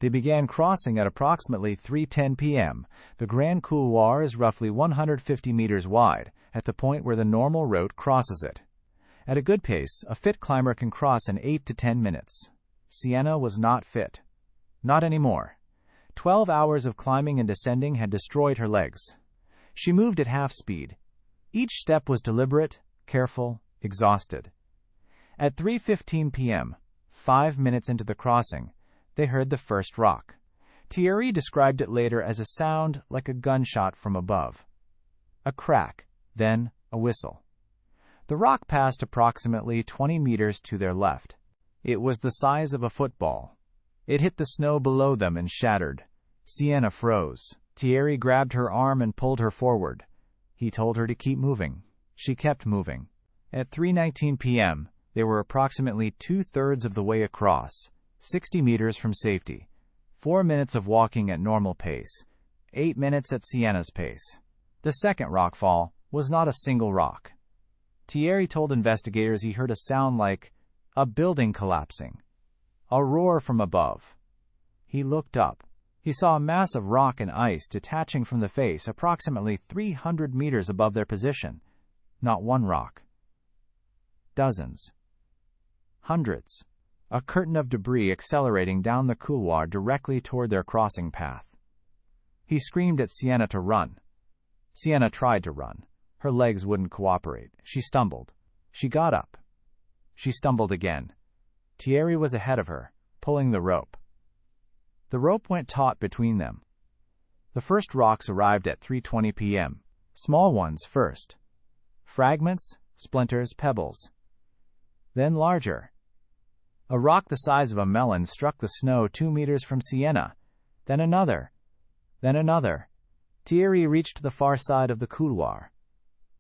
They began crossing at approximately 3:10 p.m. The Grand Couloir is roughly 150 meters wide, at the point where the normal route crosses it. At a good pace, a fit climber can cross in 8 to 10 minutes. Sienna was not fit. Not anymore. 12 hours of climbing and descending had destroyed her legs. She moved at half speed. Each step was deliberate, careful, exhausted. At 3:15 p.m., 5 minutes into the crossing, they heard the first rock. Thierry described it later as a sound like a gunshot from above. A crack, then a whistle. The rock passed approximately 20 meters to their left. It was the size of a football. It hit the snow below them and shattered. Sienna froze. Thierry grabbed her arm and pulled her forward. He told her to keep moving. She kept moving. At 3:19 p.m., they were approximately 2/3 of the way across, 60 meters from safety. 4 minutes of walking at normal pace. 8 minutes at Sienna's pace. The second rockfall was not a single rock. Thierry told investigators he heard a sound like a building collapsing. A roar from above. He looked up. He saw a mass of rock and ice detaching from the face approximately 300 meters above their position. Not one rock. Dozens. Hundreds. A curtain of debris accelerating down the couloir directly toward their crossing path. He screamed at Sienna to run. Sienna tried to run. Her legs wouldn't cooperate. She stumbled. She got up. She stumbled again. Thierry was ahead of her, pulling the rope. The rope went taut between them. The first rocks arrived at 3:20 p.m. Small ones first. Fragments, splinters, pebbles. Then larger. A rock the size of a melon struck the snow 2 meters from Sienna. Then another. Then another. Thierry reached the far side of the couloir.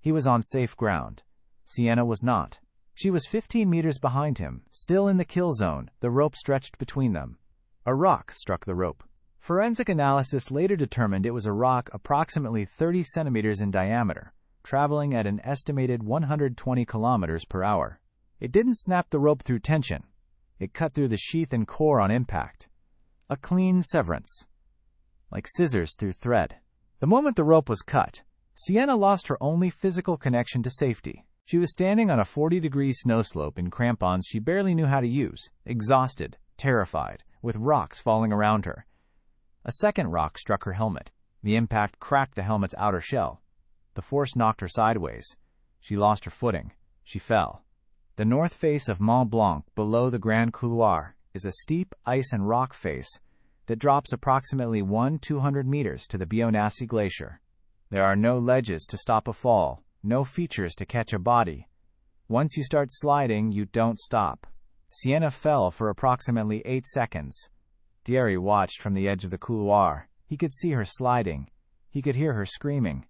He was on safe ground. Sienna was not. She was 15 meters behind him, still in the kill zone, the rope stretched between them. A rock struck the rope. Forensic analysis later determined it was a rock approximately 30 centimeters in diameter, traveling at an estimated 120 kilometers per hour. It didn't snap the rope through tension. It cut through the sheath and core on impact. A clean severance. Like scissors through thread. The moment the rope was cut, Sienna lost her only physical connection to safety. She was standing on a 40-degree snow slope in crampons she barely knew how to use, exhausted, terrified, with rocks falling around her. A second rock struck her helmet. The impact cracked the helmet's outer shell. The force knocked her sideways. She lost her footing. She fell. The north face of Mont Blanc, below the Grand Couloir, is a steep ice and rock face that drops approximately 200 meters to the Bionassi Glacier. There are no ledges to stop a fall, no features to catch a body. Once you start sliding, you don't stop. Sienna fell for approximately 8 seconds. Thierry watched from the edge of the couloir. He could see her sliding. He could hear her screaming.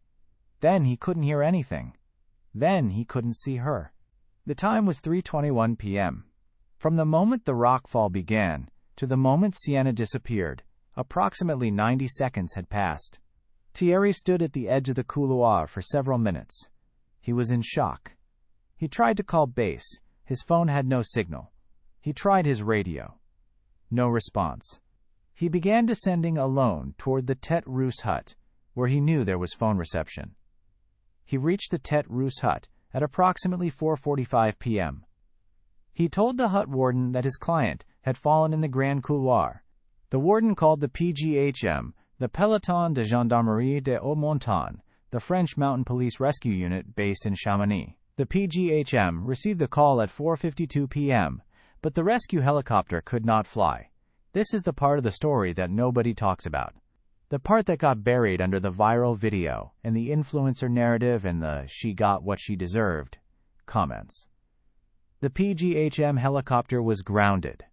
Then he couldn't hear anything. Then he couldn't see her. The time was 3:21 p.m. From the moment the rockfall began to the moment Sienna disappeared, approximately 90 seconds had passed. Thierry stood at the edge of the couloir for several minutes. He was in shock. He tried to call base. His phone had no signal. He tried his radio. No response. He began descending alone toward the Tête Rousse hut, where he knew there was phone reception. He reached the Tête Rousse hut at approximately 4:45 p.m. He told the hut warden that his client had fallen in the Grand Couloir. The warden called the PGHM, the Peloton de Gendarmerie de Haute Montagne, the French mountain police rescue unit based in Chamonix. The PGHM received the call at 4:52 p.m., but the rescue helicopter could not fly. This is the part of the story that nobody talks about. The part that got buried under the viral video and the influencer narrative and the "she got what she deserved" comments. The PGHM helicopter was grounded.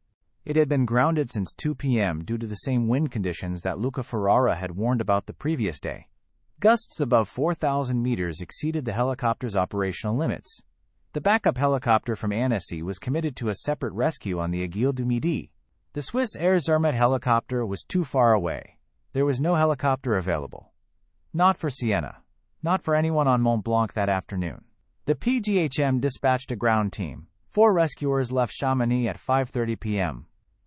It had been grounded since 2 p.m. due to the same wind conditions that Luca Ferrara had warned about the previous day. Gusts above 4,000 meters exceeded the helicopter's operational limits. The backup helicopter from Annecy was committed to a separate rescue on the Aiguille du Midi. The Swiss Air Zermatt helicopter was too far away. There was no helicopter available. Not for Sienna. Not for anyone on Mont Blanc that afternoon. The PGHM dispatched a ground team. 4 rescuers left Chamonix at 5:30 p.m.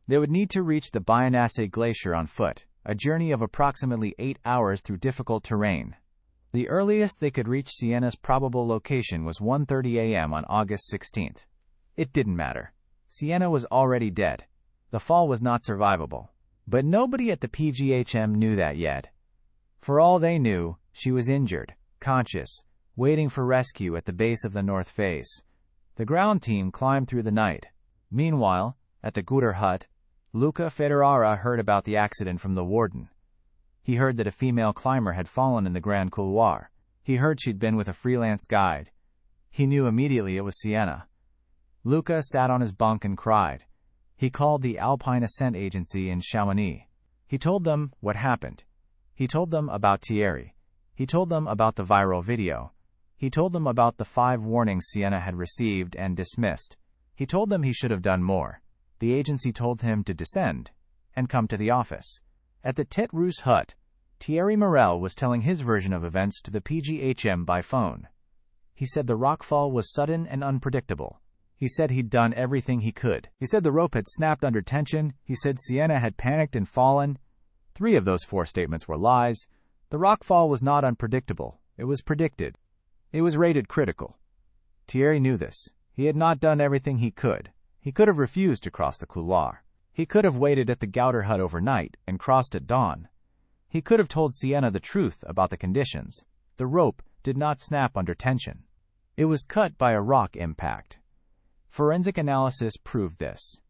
They would need to reach the Bayonnasse Glacier on foot, a journey of approximately 8 hours through difficult terrain. The earliest they could reach Sienna's probable location was 1:30 a.m. on August 16. It didn't matter. Sienna was already dead. The fall was not survivable. But nobody at the PGHM knew that yet. For all they knew, she was injured, conscious, waiting for rescue at the base of the North Face. The ground team climbed through the night. Meanwhile, at the Guter hut, Luca Ferrara heard about the accident from the warden. He heard that a female climber had fallen in the Grand Couloir. He heard she'd been with a freelance guide. He knew immediately it was Sienna. Luca sat on his bunk and cried. He called the Alpine Ascent Agency in Chamonix. He told them what happened. He told them about Thierry. He told them about the viral video. He told them about the 5 warnings Sienna had received and dismissed. He told them he should have done more. The agency told him to descend and come to the office. At the Tête Rousse hut, Thierry Morel was telling his version of events to the PGHM by phone. He said the rockfall was sudden and unpredictable. He said he'd done everything he could. He said the rope had snapped under tension. He said Sienna had panicked and fallen. 3 of those 4 statements were lies. The rockfall was not unpredictable. It was predicted. It was rated critical. Thierry knew this. He had not done everything he could. He could have refused to cross the couloir. He could have waited at the Guter hut overnight and crossed at dawn. He could have told Sienna the truth about the conditions. The rope did not snap under tension. It was cut by a rock impact. Forensic analysis proved this.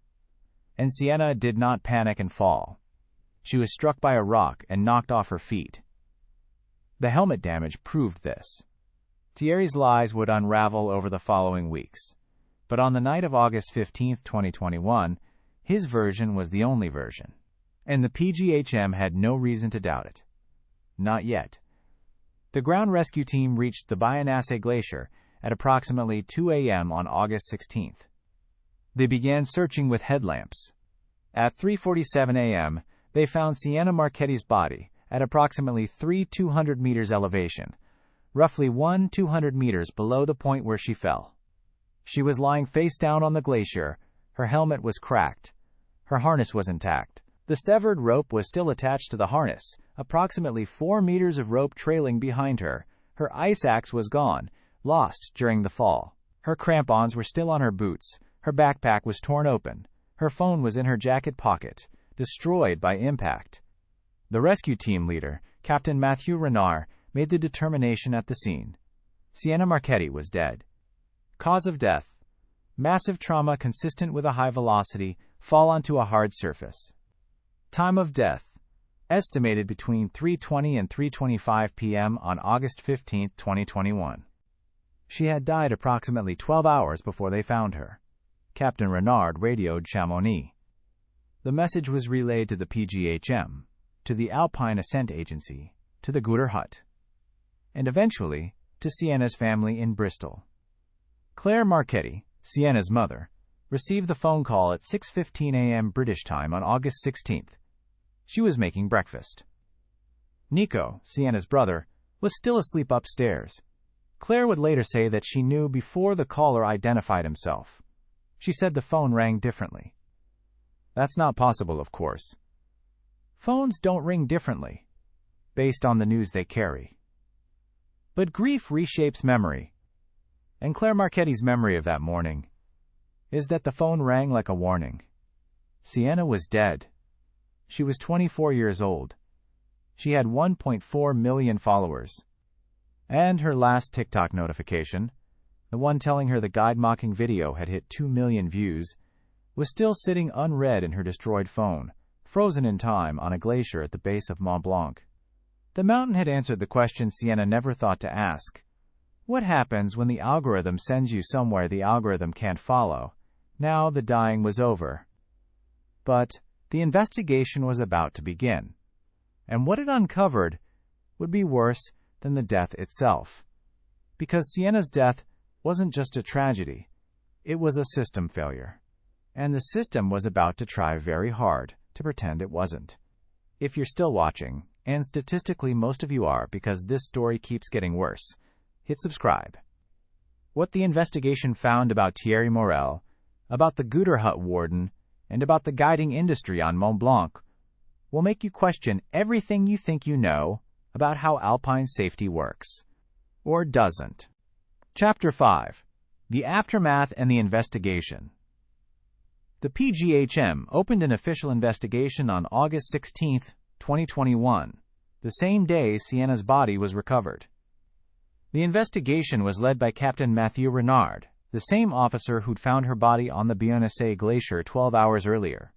And Sienna did not panic and fall. She was struck by a rock and knocked off her feet. The helmet damage proved this. Thierry's lies would unravel over the following weeks. But on the night of August 15, 2021, his version was the only version. And the PGHM had no reason to doubt it. Not yet. The ground rescue team reached the Bayonnasse Glacier at approximately 2 a.m. on August 16. They began searching with headlamps. At 3:47 a.m., they found Sienna Marchetti's body at approximately 200 meters elevation, roughly 200 meters below the point where she fell. She was lying face down on the glacier. Her helmet was cracked. Her harness was intact. The severed rope was still attached to the harness, approximately 4 meters of rope trailing behind her. Her ice axe was gone, lost during the fall. Her crampons were still on her boots. Her backpack was torn open. Her phone was in her jacket pocket, destroyed by impact. The rescue team leader, Captain Mathieu Renard, made the determination at the scene. Sienna Marchetti was dead. Cause of death: massive trauma consistent with a high velocity fall onto a hard surface. Time of death: estimated between 3:20 and 3:25 p.m. on August 15, 2021. She had died approximately 12 hours before they found her. Captain Renard radioed Chamonix. The message was relayed to the PGHM, to the Alpine Ascent Agency, to the Guter hut, and eventually to Sienna's family in Bristol. Claire Marchetti, Sienna's mother, received the phone call at 6:15 a.m. British time on August 16th. She was making breakfast. Nico, Sienna's brother, was still asleep upstairs. Claire would later say that she knew before the caller identified himself. She said the phone rang differently. That's not possible, of course. Phones don't ring differently, based on the news they carry. But grief reshapes memory. And Claire Marchetti's memory of that morning is that the phone rang like a warning. Sienna was dead. She was 24 years old. She had 1.4 million followers. And her last TikTok notification, the one telling her the guide-mocking video had hit 2 million views, was still sitting unread in her destroyed phone, frozen in time on a glacier at the base of Mont Blanc. The mountain had answered the question Sienna never thought to ask. What happens when the algorithm sends you somewhere the algorithm can't follow? Now the dying was over. But the investigation was about to begin. And what it uncovered would be worse than the death itself. Because Sienna's death wasn't just a tragedy, it was a system failure. And the system was about to try very hard to pretend it wasn't. If you're still watching, and statistically most of you are because this story keeps getting worse, hit subscribe. What the investigation found about Thierry Morel, about the Gooter Hut warden, and about the guiding industry on Mont Blanc will make you question everything you think you know about how alpine safety works. Or doesn't. Chapter 5. The Aftermath and the Investigation. The PGHM opened an official investigation on August 16, 2021, the same day Sienna's body was recovered. The investigation was led by Captain Mathieu Renard, the same officer who'd found her body on the Bionnaise Glacier 12 hours earlier.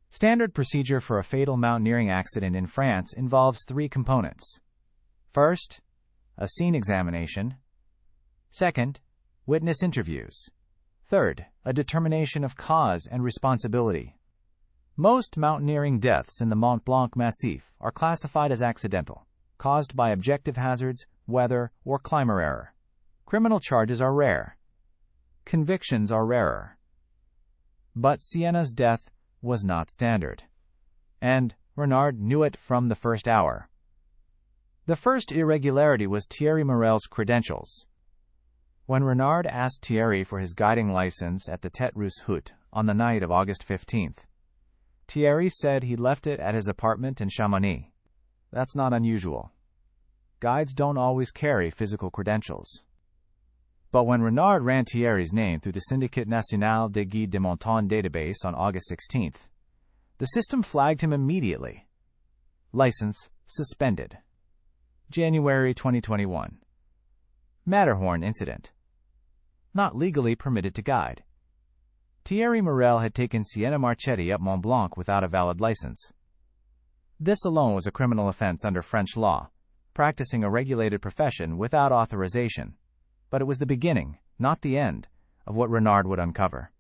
Standard procedure for a fatal mountaineering accident in France involves 3 components. First, a scene examination. Second, witness interviews. Third, a determination of cause and responsibility. Most mountaineering deaths in the Mont Blanc Massif are classified as accidental, caused by objective hazards, weather, or climber error. Criminal charges are rare. Convictions are rarer. But Sienna's death was not standard. And Renard knew it from the first hour. The first irregularity was Thierry Morel's credentials. When Renard asked Thierry for his guiding license at the Tête Rousse Hut on the night of August 15th, Thierry said he left it at his apartment in Chamonix. That's not unusual. Guides don't always carry physical credentials. But when Renard ran Thierry's name through the Syndicat National des Guides de Montagne database on August 16th, the system flagged him immediately. License suspended. January 2021. Matterhorn incident. Not legally permitted to guide. Thierry Morel had taken Sienna Marchetti up Mont Blanc without a valid license. This alone was a criminal offense under French law, practicing a regulated profession without authorization. But it was the beginning, not the end, of what Renard would uncover.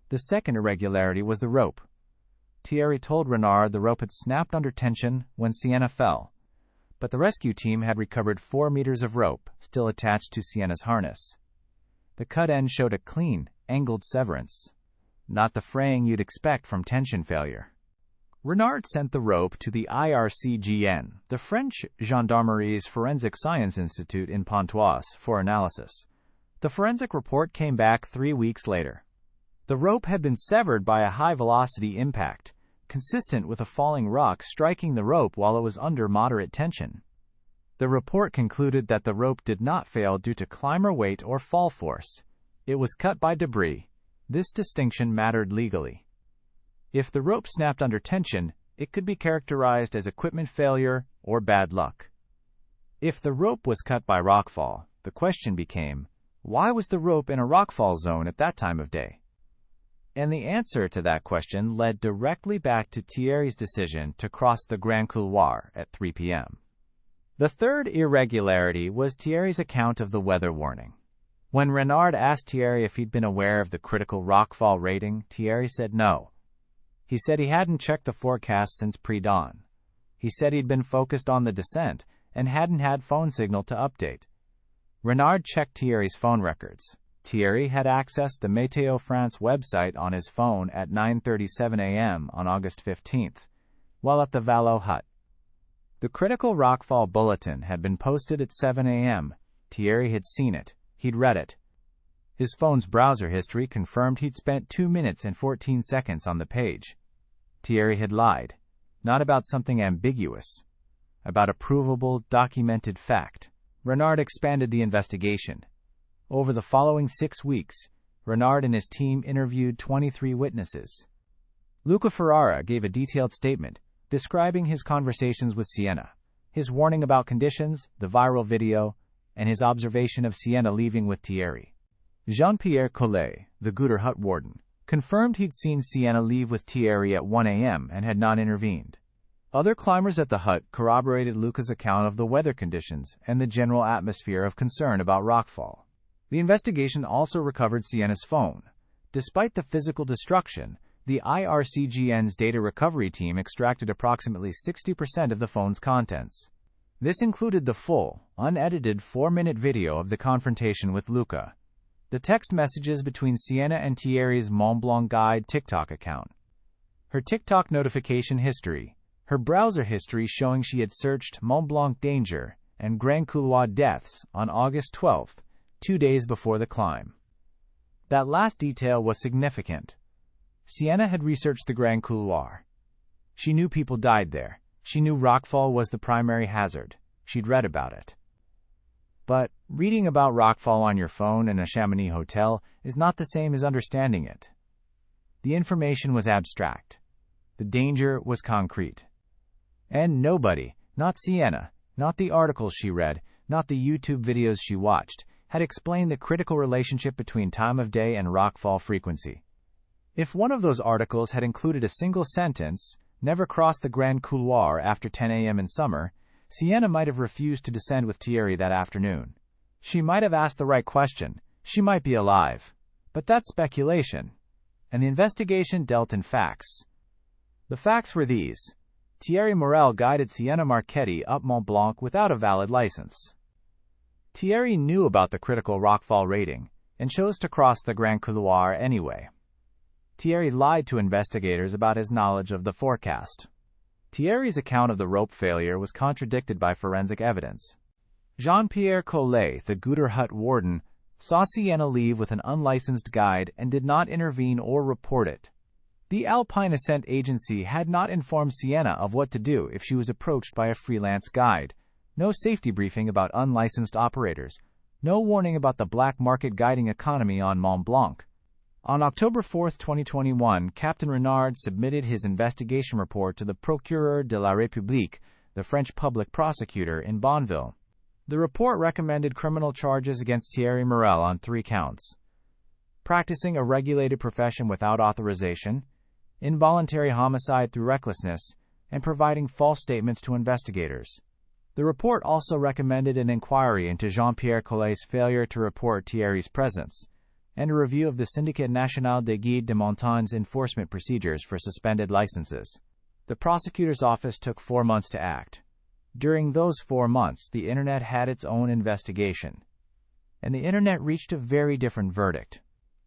The second irregularity was the rope. Thierry told Renard the rope had snapped under tension when Sienna fell, but the rescue team had recovered 4 meters of rope, still attached to Sienna's harness. The cut end showed a clean, angled severance, not the fraying you'd expect from tension failure. Renard sent the rope to the IRCGN, the French Gendarmerie's Forensic Science Institute in Pontoise, for analysis. The forensic report came back 3 weeks later. The rope had been severed by a high-velocity impact, consistent with a falling rock striking the rope while it was under moderate tension. The report concluded that the rope did not fail due to climber weight or fall force. It was cut by debris. This distinction mattered legally. If the rope snapped under tension, it could be characterized as equipment failure or bad luck. If the rope was cut by rockfall, the question became, why was the rope in a rockfall zone at that time of day? And the answer to that question led directly back to Thierry's decision to cross the Grand Couloir at 3 p.m. The third irregularity was Thierry's account of the weather warning. When Renard asked Thierry if he'd been aware of the critical rockfall rating, Thierry said no. He said he hadn't checked the forecast since pre-dawn. He said he'd been focused on the descent and hadn't had phone signal to update. Renard checked Thierry's phone records. Thierry had accessed the Météo France website on his phone at 9:37 a.m. on August 15th, while at the Valo hut. The critical rockfall bulletin had been posted at 7 a.m. Thierry had seen it. He'd read it. His phone's browser history confirmed he'd spent 2 minutes and 14 seconds on the page. Thierry had lied, not about something ambiguous, about a provable, documented fact. Renard expanded the investigation. Over the following 6 weeks, Renard and his team interviewed 23 witnesses. Luca Ferrara gave a detailed statement describing his conversations with Sienna, his warning about conditions, the viral video, and his observation of Sienna leaving with Thierry. Jean-Pierre Collet, the Gooter Hut warden, confirmed he'd seen Sienna leave with Thierry at 1 a.m. and had not intervened. Other climbers at the hut corroborated Luca's account of the weather conditions and the general atmosphere of concern about rockfall. The investigation also recovered Sienna's phone. Despite the physical destruction, the IRCGN's data recovery team extracted approximately 60% of the phone's contents. This included the full, unedited 4-minute video of the confrontation with Luca, the text messages between Sienna and Thierry's Mont Blanc Guide TikTok account, her TikTok notification history, her browser history showing she had searched Mont Blanc danger and Grand Couloir deaths on August 12, 2 days before the climb. That last detail was significant. Sienna had researched the Grand Couloir. She knew people died there. She knew rockfall was the primary hazard. She'd read about it. But reading about rockfall on your phone in a Chamonix hotel is not the same as understanding it. The information was abstract. The danger was concrete. And nobody, not Sienna, not the articles she read, not the YouTube videos she watched, had explained the critical relationship between time of day and rockfall frequency. If one of those articles had included a single sentence, "Never cross the Grand Couloir after 10 a.m. in summer," Sienna might have refused to descend with Thierry that afternoon. She might have asked the right question. She might be alive. But that's speculation. And the investigation dealt in facts. The facts were these. Thierry Morel guided Sienna Marchetti up Mont Blanc without a valid license. Thierry knew about the critical rockfall rating and chose to cross the Grand Couloir anyway. Thierry lied to investigators about his knowledge of the forecast. Thierry's account of the rope failure was contradicted by forensic evidence. Jean-Pierre Collet, the Gouter Hut warden, saw Sienna leave with an unlicensed guide and did not intervene or report it. The Alpine Ascent Agency had not informed Sienna of what to do if she was approached by a freelance guide. No safety briefing about unlicensed operators. No warning about the black market guiding economy on Mont Blanc. On October 4, 2021, Captain Renard submitted his investigation report to the Procureur de la République, the French public prosecutor in Bonneville. The report recommended criminal charges against Thierry Morel on 3 counts: practicing a regulated profession without authorization, involuntary homicide through recklessness, and providing false statements to investigators. The report also recommended an inquiry into Jean-Pierre Collet's failure to report Thierry's presence, and a review of the Syndicat National des Guides de Montagne's enforcement procedures for suspended licenses. The prosecutor's office took 4 months to act. During those 4 months, the Internet had its own investigation. And the Internet reached a very different verdict.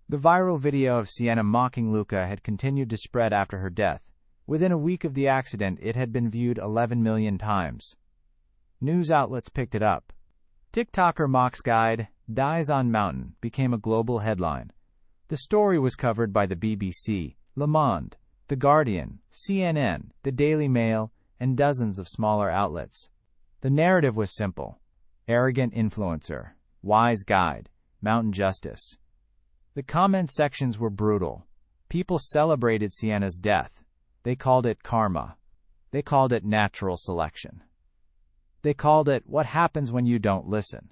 The viral video of Sienna mocking Luca had continued to spread after her death. Within a week of the accident, it had been viewed 11 million times. News outlets picked it up. TikToker mocks guide, dies on mountain, became a global headline. The story was covered by the BBC, Le Monde, The Guardian, CNN, The Daily Mail, and dozens of smaller outlets. The narrative was simple. Arrogant influencer, wise guide, mountain justice. The comment sections were brutal. People celebrated Sienna's death. They called it karma. They called it natural selection. They called it what happens when you don't listen.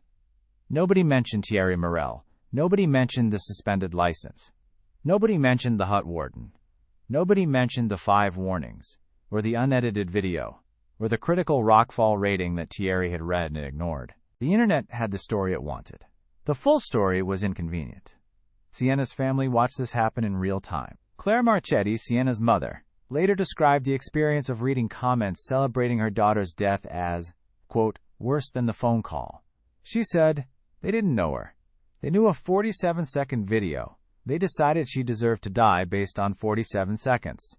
Nobody mentioned Thierry Morel. Nobody mentioned the suspended license. Nobody mentioned the hut warden. Nobody mentioned the 5 warnings, or the unedited video, or the critical rockfall rating that Thierry had read and ignored. The Internet had the story it wanted. The full story was inconvenient. Sienna's family watched this happen in real time. Claire Marchetti, Sienna's mother, later described the experience of reading comments celebrating her daughter's death as, quote, worse than the phone call. She said, they didn't know her. They knew a 47-second video. They decided she deserved to die based on 47 seconds.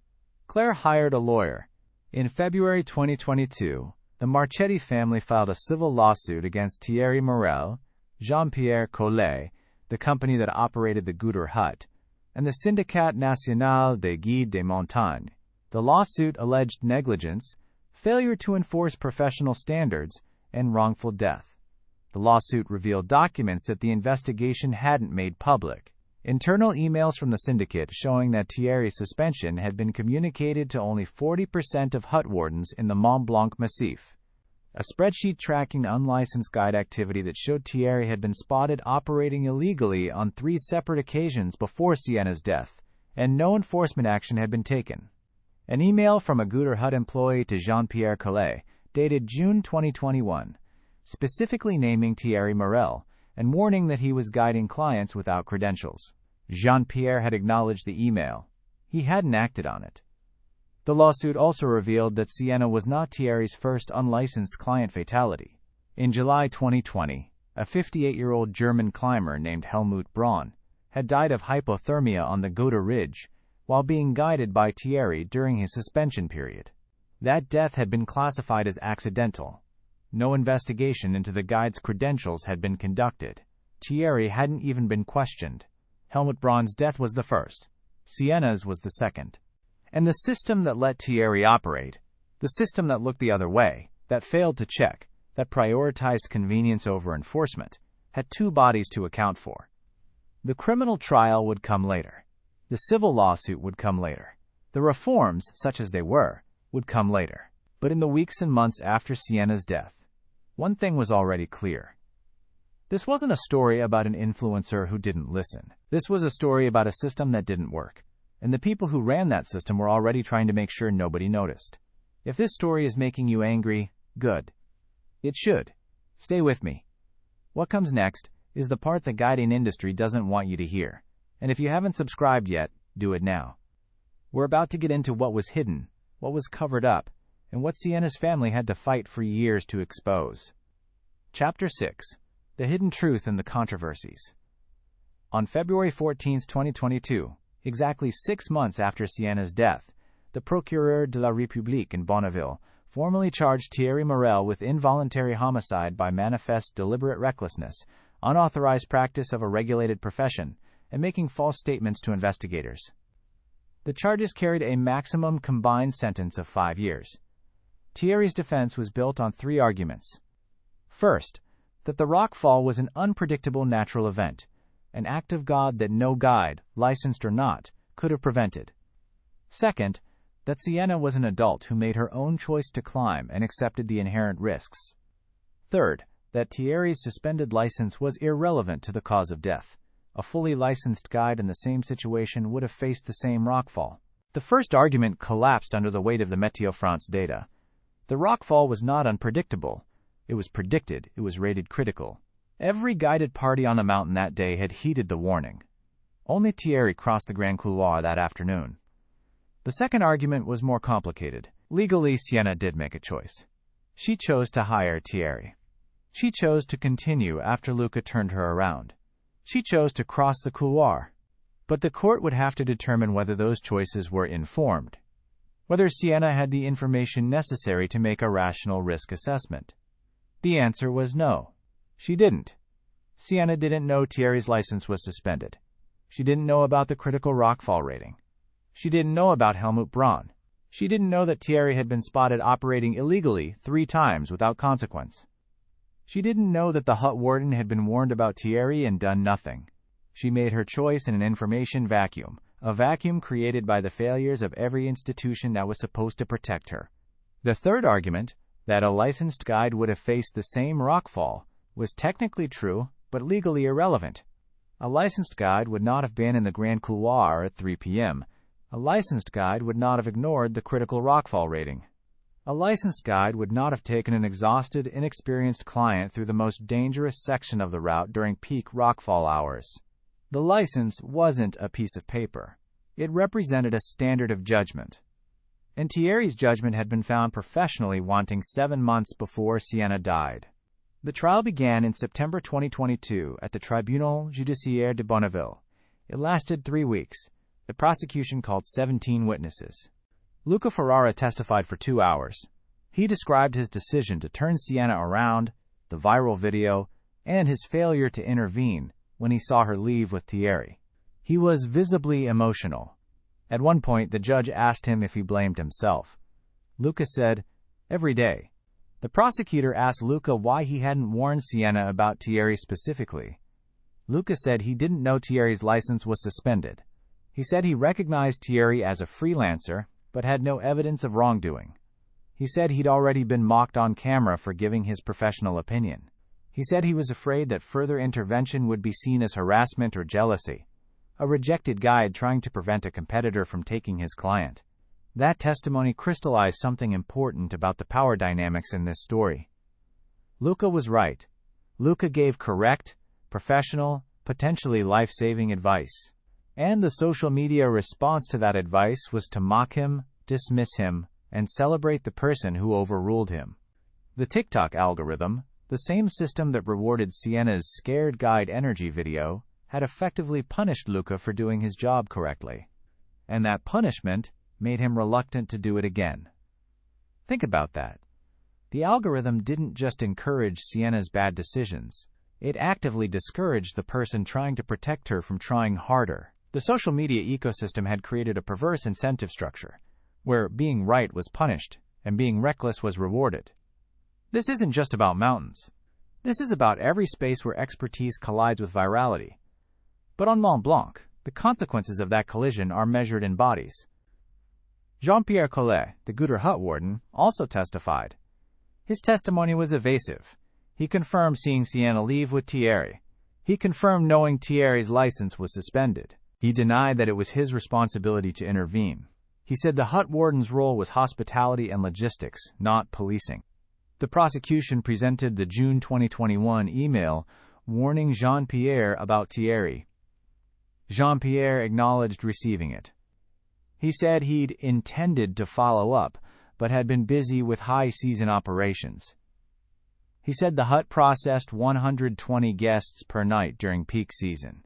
Claire hired a lawyer. In February 2022, the Marchetti family filed a civil lawsuit against Thierry Morel, Jean-Pierre Collet, the company that operated the Gouter Hut, and the Syndicat National des Guides de Montagne. The lawsuit alleged negligence, failure to enforce professional standards, and wrongful death. The lawsuit revealed documents that the investigation hadn't made public. Internal emails from the syndicate showing that Thierry's suspension had been communicated to only 40% of hut wardens in the Mont Blanc Massif. A spreadsheet tracking unlicensed guide activity that showed Thierry had been spotted operating illegally on 3 separate occasions before Sienna's death, and no enforcement action had been taken. An email from a Gooder Hut employee to Jean-Pierre Collet, dated June 2021, specifically naming Thierry Morel and warning that he was guiding clients without credentials. Jean-Pierre had acknowledged the email. He hadn't acted on it. The lawsuit also revealed that Sienna was not Thierry's first unlicensed client fatality. In July 2020, a 58-year-old German climber named Helmut Braun had died of hypothermia on the Gotha Ridge while being guided by Thierry during his suspension period. That death had been classified as accidental. No investigation into the guide's credentials had been conducted. Thierry hadn't even been questioned. Helmut Braun's death was the first. Sienna's was the second. And the system that let Thierry operate, the system that looked the other way, that failed to check, that prioritized convenience over enforcement, had two bodies to account for. The criminal trial would come later. The civil lawsuit would come later. The reforms, such as they were, would come later. But in the weeks and months after Sienna's death, one thing was already clear. This wasn't a story about an influencer who didn't listen. This was a story about a system that didn't work. And the people who ran that system were already trying to make sure nobody noticed. If this story is making you angry, good. It should. Stay with me. What comes next is the part the guiding industry doesn't want you to hear. And if you haven't subscribed yet, do it now. We're about to get into what was hidden, what was covered up, and what Sienna's family had to fight for years to expose. Chapter 6. The Hidden Truth and the Controversies. On February 14, 2022, exactly 6 months after Sienna's death, the Procureur de la République in Bonneville formally charged Thierry Morel with involuntary homicide by manifest deliberate recklessness, unauthorized practice of a regulated profession, and making false statements to investigators. The charges carried a maximum combined sentence of 5 years. Thierry's defense was built on 3 arguments. First, that the rock fall was an unpredictable natural event, an act of God that no guide, licensed or not, could have prevented. Second, that Sienna was an adult who made her own choice to climb and accepted the inherent risks. Third, that Thierry's suspended license was irrelevant to the cause of death. A fully licensed guide in the same situation would have faced the same rockfall. The first argument collapsed under the weight of the Météo France data. The rockfall was not unpredictable. It was predicted. It was rated critical. Every guided party on the mountain that day had heeded the warning. Only Thierry crossed the Grand Couloir that afternoon. The second argument was more complicated. Legally, Sienna did make a choice. She chose to hire Thierry. She chose to continue after Luca turned her around. She chose to cross the couloir. But the court would have to determine whether those choices were informed, whether Sienna had the information necessary to make a rational risk assessment. The answer was no. She didn't. Sienna didn't know Thierry's license was suspended. She didn't know about the critical rockfall rating. She didn't know about Helmut Braun. She didn't know that Thierry had been spotted operating illegally 3 times without consequence. She didn't know that the hut warden had been warned about Thierry and done nothing. She made her choice in an information vacuum, a vacuum created by the failures of every institution that was supposed to protect her. The third argument, that a licensed guide would have faced the same rockfall, was technically true, but legally irrelevant. A licensed guide would not have been in the Grand Couloir at 3 p.m. A licensed guide would not have ignored the critical rockfall rating. A licensed guide would not have taken an exhausted, inexperienced client through the most dangerous section of the route during peak rockfall hours. The license wasn't a piece of paper. It represented a standard of judgment. And Thierry's judgment had been found professionally wanting 7 months before Sienna died. The trial began in September 2022 at the Tribunal Judiciaire de Bonneville. It lasted 3 weeks. The prosecution called 17 witnesses. Luca Ferrara testified for 2 hours. He described his decision to turn Sienna around, the viral video, and his failure to intervene when he saw her leave with Thierry. He was visibly emotional. At one point, the judge asked him if he blamed himself. Luca said, "Every day." The prosecutor asked Luca why he hadn't warned Sienna about Thierry specifically. Luca said he didn't know Thierry's license was suspended. He said he recognized Thierry as a freelancer, but had no evidence of wrongdoing. He said he'd already been mocked on camera for giving his professional opinion. He said he was afraid that further intervention would be seen as harassment or jealousy, a rejected guide trying to prevent a competitor from taking his client. That testimony crystallized something important about the power dynamics in this story. Luca was right. Luca gave correct, professional, potentially life-saving advice. And the social media response to that advice was to mock him, dismiss him, and celebrate the person who overruled him. The TikTok algorithm, the same system that rewarded Sienna's Scared Guide energy video, had effectively punished Luca for doing his job correctly. And that punishment made him reluctant to do it again. Think about that. The algorithm didn't just encourage Sienna's bad decisions. It actively discouraged the person trying to protect her from trying harder. The social media ecosystem had created a perverse incentive structure, where being right was punished and being reckless was rewarded. This isn't just about mountains. This is about every space where expertise collides with virality. But on Mont Blanc, the consequences of that collision are measured in bodies. Jean-Pierre Collet, the Gouter hut warden, also testified. His testimony was evasive. He confirmed seeing Sienna leave with Thierry. He confirmed knowing Thierry's license was suspended. He denied that it was his responsibility to intervene. He said the hut warden's role was hospitality and logistics, not policing. The prosecution presented the June 2021 email warning Jean-Pierre about Thierry. Jean-Pierre acknowledged receiving it. He said he'd intended to follow up, but had been busy with high-season operations. He said the hut processed 120 guests per night during peak season.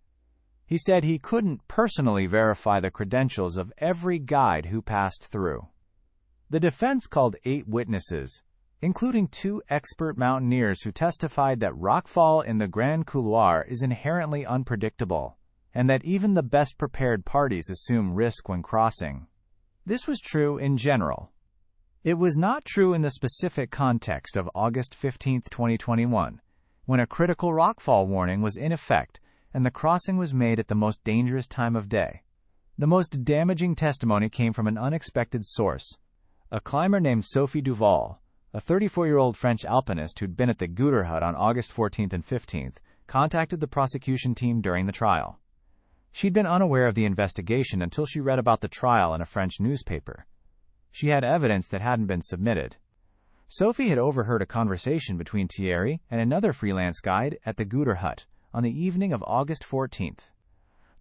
He said he couldn't personally verify the credentials of every guide who passed through. The defense called 8 witnesses, including 2 expert mountaineers who testified that rockfall in the Grand Couloir is inherently unpredictable, and that even the best-prepared parties assume risk when crossing. This was true in general. It was not true in the specific context of August 15, 2021, when a critical rockfall warning was in effect and the crossing was made at the most dangerous time of day. The most damaging testimony came from an unexpected source, a climber named Sophie Duval, a 34-year-old French alpinist who'd been at the Gouter hut on August 14th and 15th, contacted the prosecution team during the trial. She'd been unaware of the investigation until she read about the trial in a French newspaper. She had evidence that hadn't been submitted. Sophie had overheard a conversation between Thierry and another freelance guide at the Gouter hut on the evening of August 14th.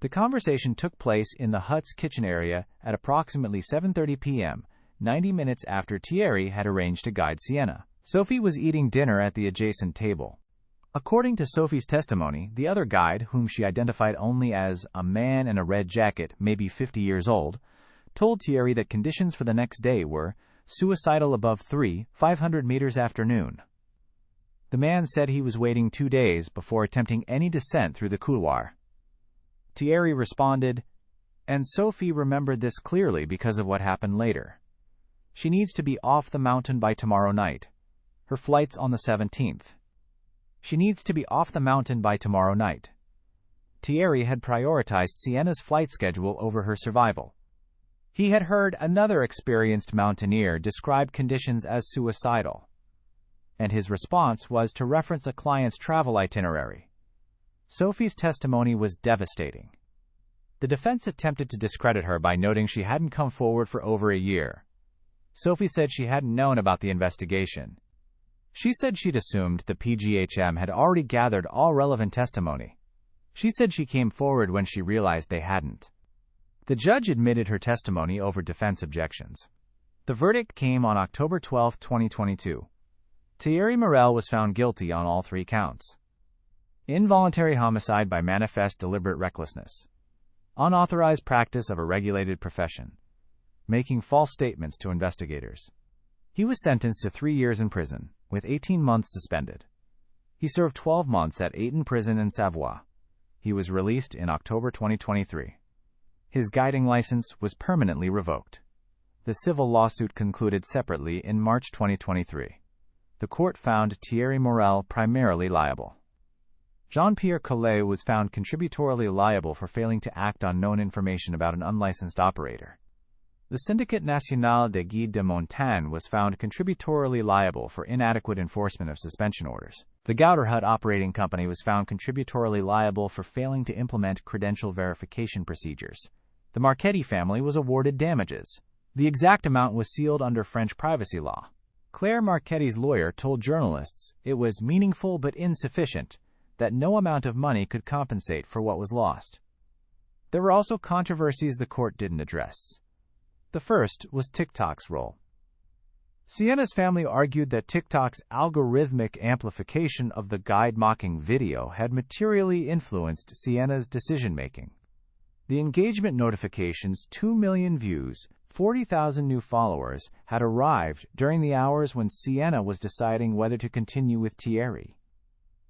The conversation took place in the hut's kitchen area at approximately 7:30 p.m., 90 minutes after Thierry had arranged to guide Sienna. Sophie was eating dinner at the adjacent table. According to Sophie's testimony, the other guide, whom she identified only as a man in a red jacket, maybe 50 years old, told Thierry that conditions for the next day were suicidal above 500 meters after noon. The man said he was waiting 2 days before attempting any descent through the couloir. Thierry responded, and Sophie remembered this clearly because of what happened later. She needs to be off the mountain by tomorrow night. Her flight's on the 17th. She needs to be off the mountain by tomorrow night. Thierry had prioritized Sienna's flight schedule over her survival. He had heard another experienced mountaineer describe conditions as suicidal, and his response was to reference a client's travel itinerary. Sophie's testimony was devastating. The defense attempted to discredit her by noting she hadn't come forward for over a year. Sophie said she hadn't known about the investigation. She said she'd assumed the PGHM had already gathered all relevant testimony. She said she came forward when she realized they hadn't. The judge admitted her testimony over defense objections. The verdict came on October 12, 2022. Thierry Morel was found guilty on all 3 counts. Involuntary homicide by manifest deliberate recklessness. Unauthorized practice of a regulated profession. Making false statements to investigators. He was sentenced to 3 years in prison, with 18 months suspended. He served 12 months at Ayton Prison in Savoie. He was released in October 2023. His guiding license was permanently revoked. The civil lawsuit concluded separately in March 2023. The court found Thierry Morel primarily liable. Jean-Pierre Collet was found contributorily liable for failing to act on known information about an unlicensed operator. The Syndicate National des Guides de Montagne was found contributorily liable for inadequate enforcement of suspension orders. The Gouter hut operating company was found contributorily liable for failing to implement credential verification procedures. The Marchetti family was awarded damages. The exact amount was sealed under French privacy law. Claire Marchetti's lawyer told journalists it was meaningful but insufficient, that no amount of money could compensate for what was lost. There were also controversies the court didn't address. The first was TikTok's role. Sienna's family argued that TikTok's algorithmic amplification of the guide-mocking video had materially influenced Sienna's decision-making. The engagement notifications' 2 million views, 40,000 new followers, had arrived during the hours when Sienna was deciding whether to continue with Thierry.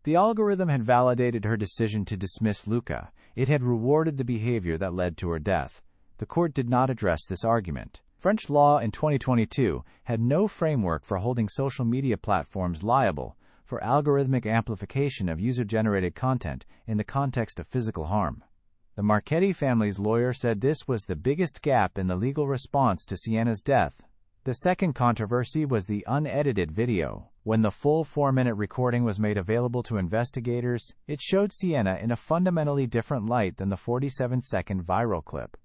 The algorithm had validated her decision to dismiss Luca. It had rewarded the behavior that led to her death. The court did not address this argument. French law in 2022 had no framework for holding social media platforms liable for algorithmic amplification of user-generated content in the context of physical harm. The Marchetti family's lawyer said this was the biggest gap in the legal response to Sienna's death. The second controversy was the unedited video. When the full 4-minute recording was made available to investigators, it showed Sienna in a fundamentally different light than the 47-second viral clip.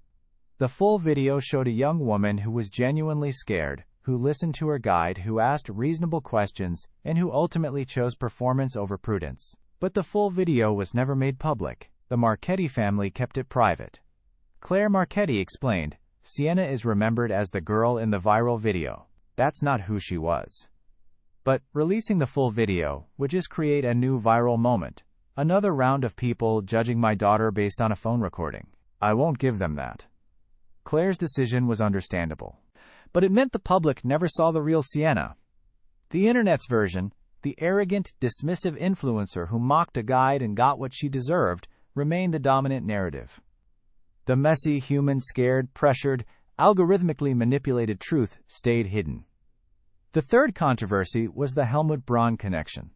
The full video showed a young woman who was genuinely scared, who listened to her guide, who asked reasonable questions, and who ultimately chose performance over prudence. But the full video was never made public. The Marchetti family kept it private. Claire Marchetti explained, "Sienna is remembered as the girl in the viral video. That's not who she was. But releasing the full video would just create a new viral moment. Another round of people judging my daughter based on a phone recording. I won't give them that." Claire's decision was understandable. But it meant the public never saw the real Sienna. The internet's version, the arrogant, dismissive influencer who mocked a guide and got what she deserved, remained the dominant narrative. The messy, human, scared, pressured, algorithmically manipulated truth stayed hidden. The third controversy was the Helmut Braun connection.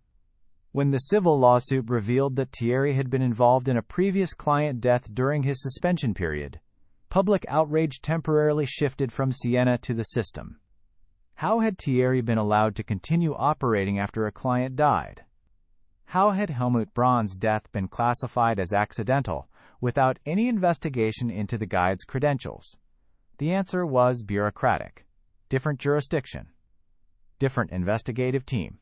When the civil lawsuit revealed that Thierry had been involved in a previous client death during his suspension period, public outrage temporarily shifted from Sienna to the system. How had Thierry been allowed to continue operating after a client died? How had Helmut Braun's death been classified as accidental, without any investigation into the guide's credentials? The answer was bureaucratic. Different jurisdiction. Different investigative team.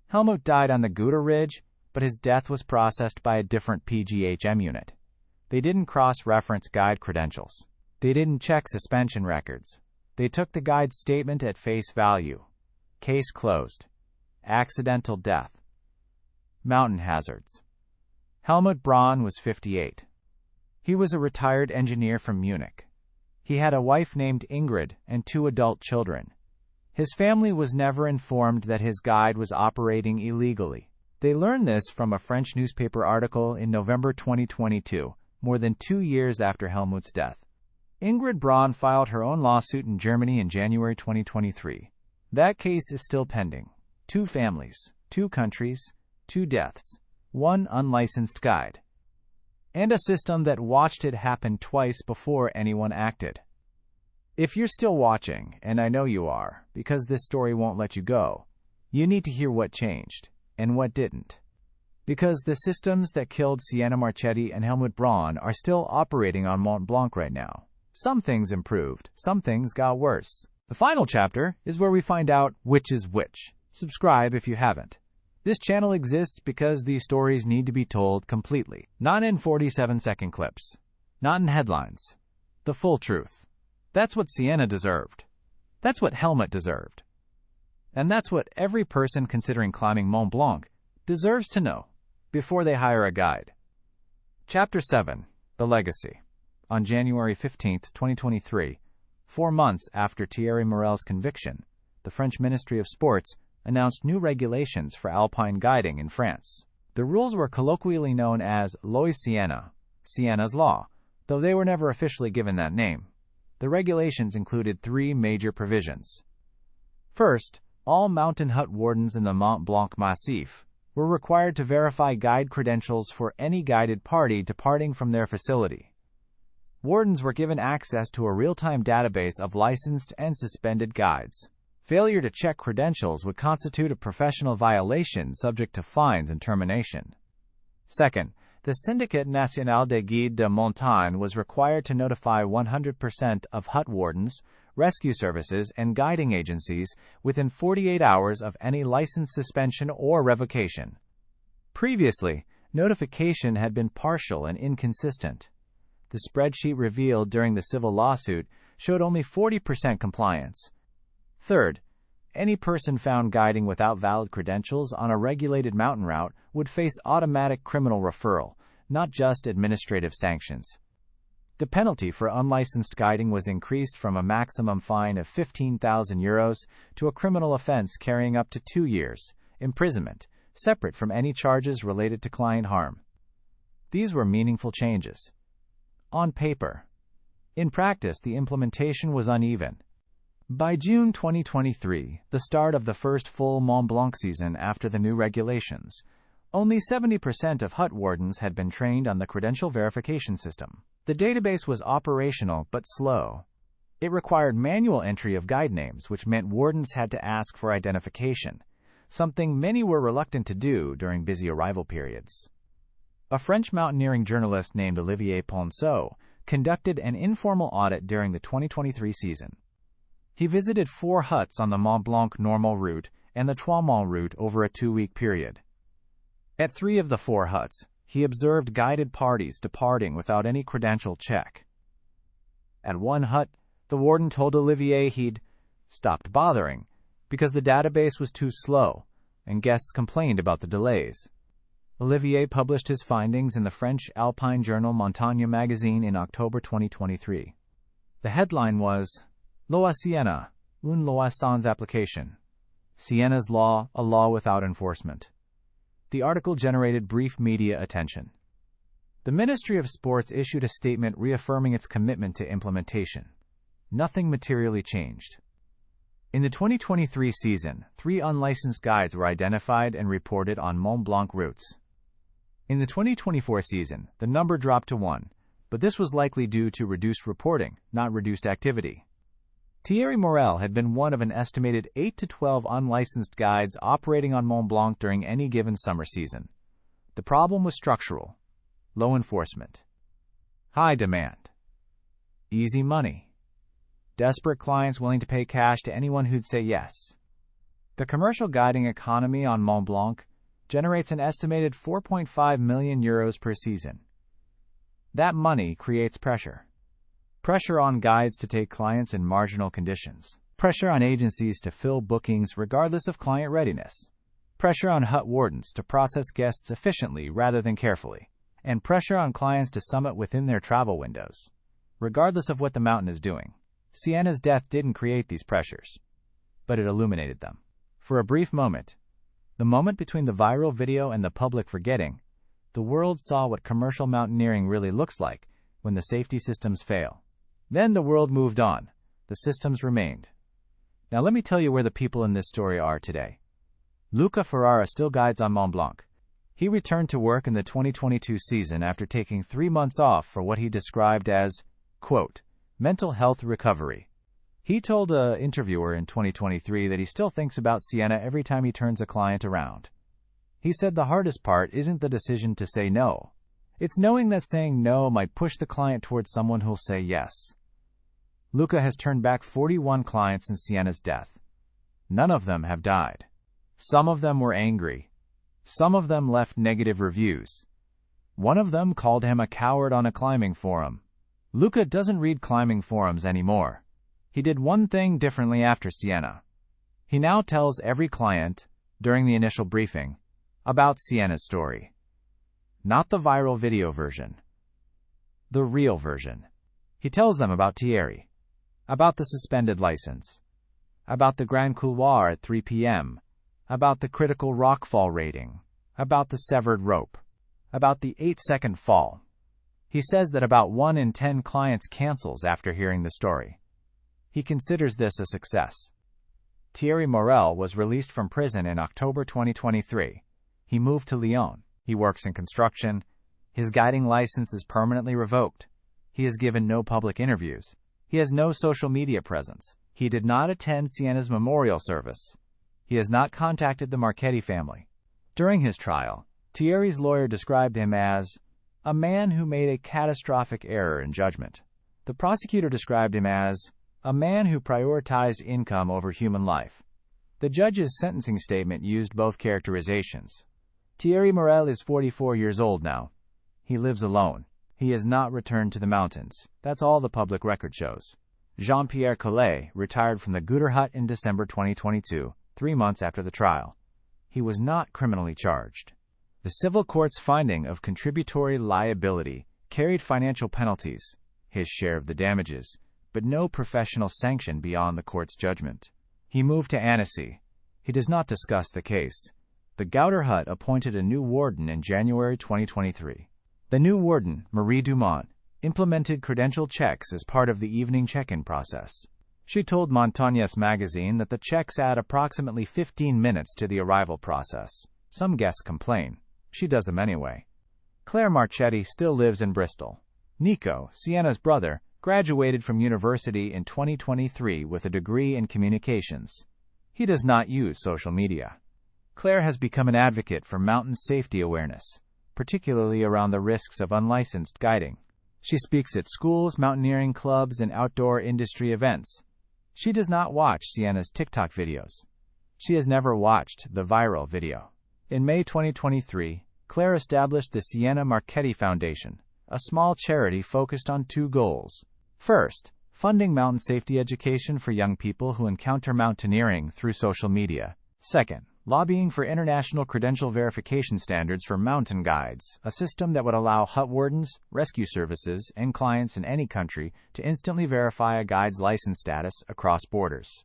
Helmut died on the Gouda Ridge, but his death was processed by a different PGHM unit. They didn't cross-reference guide credentials. They didn't check suspension records. They took the guide's statement at face value. Case closed. Accidental death. Mountain hazards. Helmut Braun was 58. He was a retired engineer from Munich. He had a wife named Ingrid and 2 adult children. His family was never informed that his guide was operating illegally. They learned this from a French newspaper article in November 2022, more than 2 years after Helmut's death. Ingrid Braun filed her own lawsuit in Germany in January 2023. That case is still pending. 2 families, 2 countries, 2 deaths, 1 unlicensed guide, and a system that watched it happen twice before anyone acted. If you're still watching, and I know you are, because this story won't let you go, you need to hear what changed, and what didn't. Because the systems that killed Sienna Marchetti and Helmut Braun are still operating on Mont Blanc right now. Some things improved, some things got worse. The final chapter is where we find out which is which. Subscribe if you haven't. This channel exists because these stories need to be told completely, not in 47-second clips, not in headlines. The full truth. That's what Sienna deserved. That's what Helmut deserved. And that's what every person considering climbing Mont Blanc deserves to know before they hire a guide. Chapter 7. The Legacy. On January 15, 2023, 4 months after Thierry Morel's conviction, the French Ministry of Sports announced new regulations for alpine guiding in France. The rules were colloquially known as Loi Sienna, Sienna's Law, though they were never officially given that name. The regulations included 3 major provisions. First, all mountain hut wardens in the Mont Blanc Massif were required to verify guide credentials for any guided party departing from their facility. Wardens were given access to a real-time database of licensed and suspended guides. Failure to check credentials would constitute a professional violation subject to fines and termination. Second, the Syndicat National des Guides de Montagne was required to notify 100% of hut wardens, rescue services, and guiding agencies within 48 hours of any license suspension or revocation. Previously, notification had been partial and inconsistent. The spreadsheet revealed during the civil lawsuit showed only 40% compliance. Third, any person found guiding without valid credentials on a regulated mountain route would face automatic criminal referral, not just administrative sanctions. The penalty for unlicensed guiding was increased from a maximum fine of €15,000 to a criminal offense carrying up to 2 years imprisonment, separate from any charges related to client harm. These were meaningful changes. On paper. In practice, the implementation was uneven. By June 2023, the start of the first full Mont Blanc season after the new regulations, only 70% of hut wardens had been trained on the credential verification system. The database was operational but slow. It required manual entry of guide names, which meant wardens had to ask for identification, something many were reluctant to do during busy arrival periods. A French mountaineering journalist named Olivier Ponceau conducted an informal audit during the 2023 season. He visited 4 huts on the Mont Blanc normal route and the Trois Monts route over a 2-week period. At 3 of the 4 huts, he observed guided parties departing without any credential check. At one hut, the warden told Olivier he'd stopped bothering because the database was too slow, and guests complained about the delays. Olivier published his findings in the French Alpine journal Montagne magazine in October 2023. The headline was, Loi Sienna, une loi sans application. Sienna's law, a law without enforcement. The article generated brief media attention. The Ministry of Sports issued a statement reaffirming its commitment to implementation. Nothing materially changed. In the 2023 season, 3 unlicensed guides were identified and reported on Mont Blanc routes. In the 2024 season, the number dropped to 1, but this was likely due to reduced reporting, not reduced activity. Thierry Morel had been one of an estimated 8 to 12 unlicensed guides operating on Mont Blanc during any given summer season. The problem was structural. Low enforcement. High demand. Easy money. Desperate clients willing to pay cash to anyone who'd say yes. The commercial guiding economy on Mont Blanc generates an estimated €4.5 million per season. That money creates pressure. Pressure on guides to take clients in marginal conditions. Pressure on agencies to fill bookings regardless of client readiness. Pressure on hut wardens to process guests efficiently rather than carefully. And pressure on clients to summit within their travel windows, regardless of what the mountain is doing. Sienna's death didn't create these pressures, but it illuminated them. For a brief moment, the moment between the viral video and the public forgetting, the world saw what commercial mountaineering really looks like when the safety systems fail. Then the world moved on. The systems remained. Now let me tell you where the people in this story are today. Luca Ferrara still guides on Mont Blanc. He returned to work in the 2022 season after taking 3 months off for what he described as, quote, mental health recovery. He told an interviewer in 2023 that he still thinks about Sienna every time he turns a client around. He said the hardest part isn't the decision to say no. It's knowing that saying no might push the client towards someone who'll say yes. Luca has turned back 41 clients since Sienna's death. None of them have died. Some of them were angry. Some of them left negative reviews. One of them called him a coward on a climbing forum. Luca doesn't read climbing forums anymore. He did one thing differently after Sienna. He now tells every client, during the initial briefing, about Sienna's story. Not the viral video version. The real version. He tells them about Thierry, about the suspended license, about the Grand Couloir at 3 p.m., about the critical rockfall rating, about the severed rope, about the 8-second fall. He says that about 1 in 10 clients cancels after hearing the story. He considers this a success. Thierry Morel was released from prison in October 2023. He moved to Lyon. He works in construction. His guiding license is permanently revoked. He has given no public interviews. He has no social media presence. He did not attend Sienna's memorial service. He has not contacted the Marchetti family. During his trial, Thierry's lawyer described him as a man who made a catastrophic error in judgment. The prosecutor described him as a man who prioritized income over human life. The judge's sentencing statement used both characterizations. Thierry Morel is 44 years old now. He lives alone. He has not returned to the mountains. That's all the public record shows. Jean-Pierre Collet retired from the Guter hut in December 2022, 3 months after the trial. He was not criminally charged. The civil court's finding of contributory liability carried financial penalties, his share of the damages, but no professional sanction beyond the court's judgment. He moved to Annecy. He does not discuss the case. The Guter hut appointed a new warden in January 2023. The new warden, Marie Dumont, implemented credential checks as part of the evening check-in process. She told Montagnes magazine that the checks add approximately 15 minutes to the arrival process. Some guests complain. She does them anyway. Claire Marchetti still lives in Bristol. Nico, Sienna's brother, graduated from university in 2023 with a degree in communications. He does not use social media. Claire has become an advocate for mountain safety awareness, particularly around the risks of unlicensed guiding. She speaks at schools, mountaineering clubs, and outdoor industry events. She does not watch Sienna's TikTok videos. She has never watched the viral video. In May 2023, Claire established the Sienna Marchetti Foundation, a small charity focused on 2 goals. First, funding mountain safety education for young people who encounter mountaineering through social media. Second, lobbying for international credential verification standards for mountain guides, a system that would allow hut wardens, rescue services, and clients in any country to instantly verify a guide's license status across borders.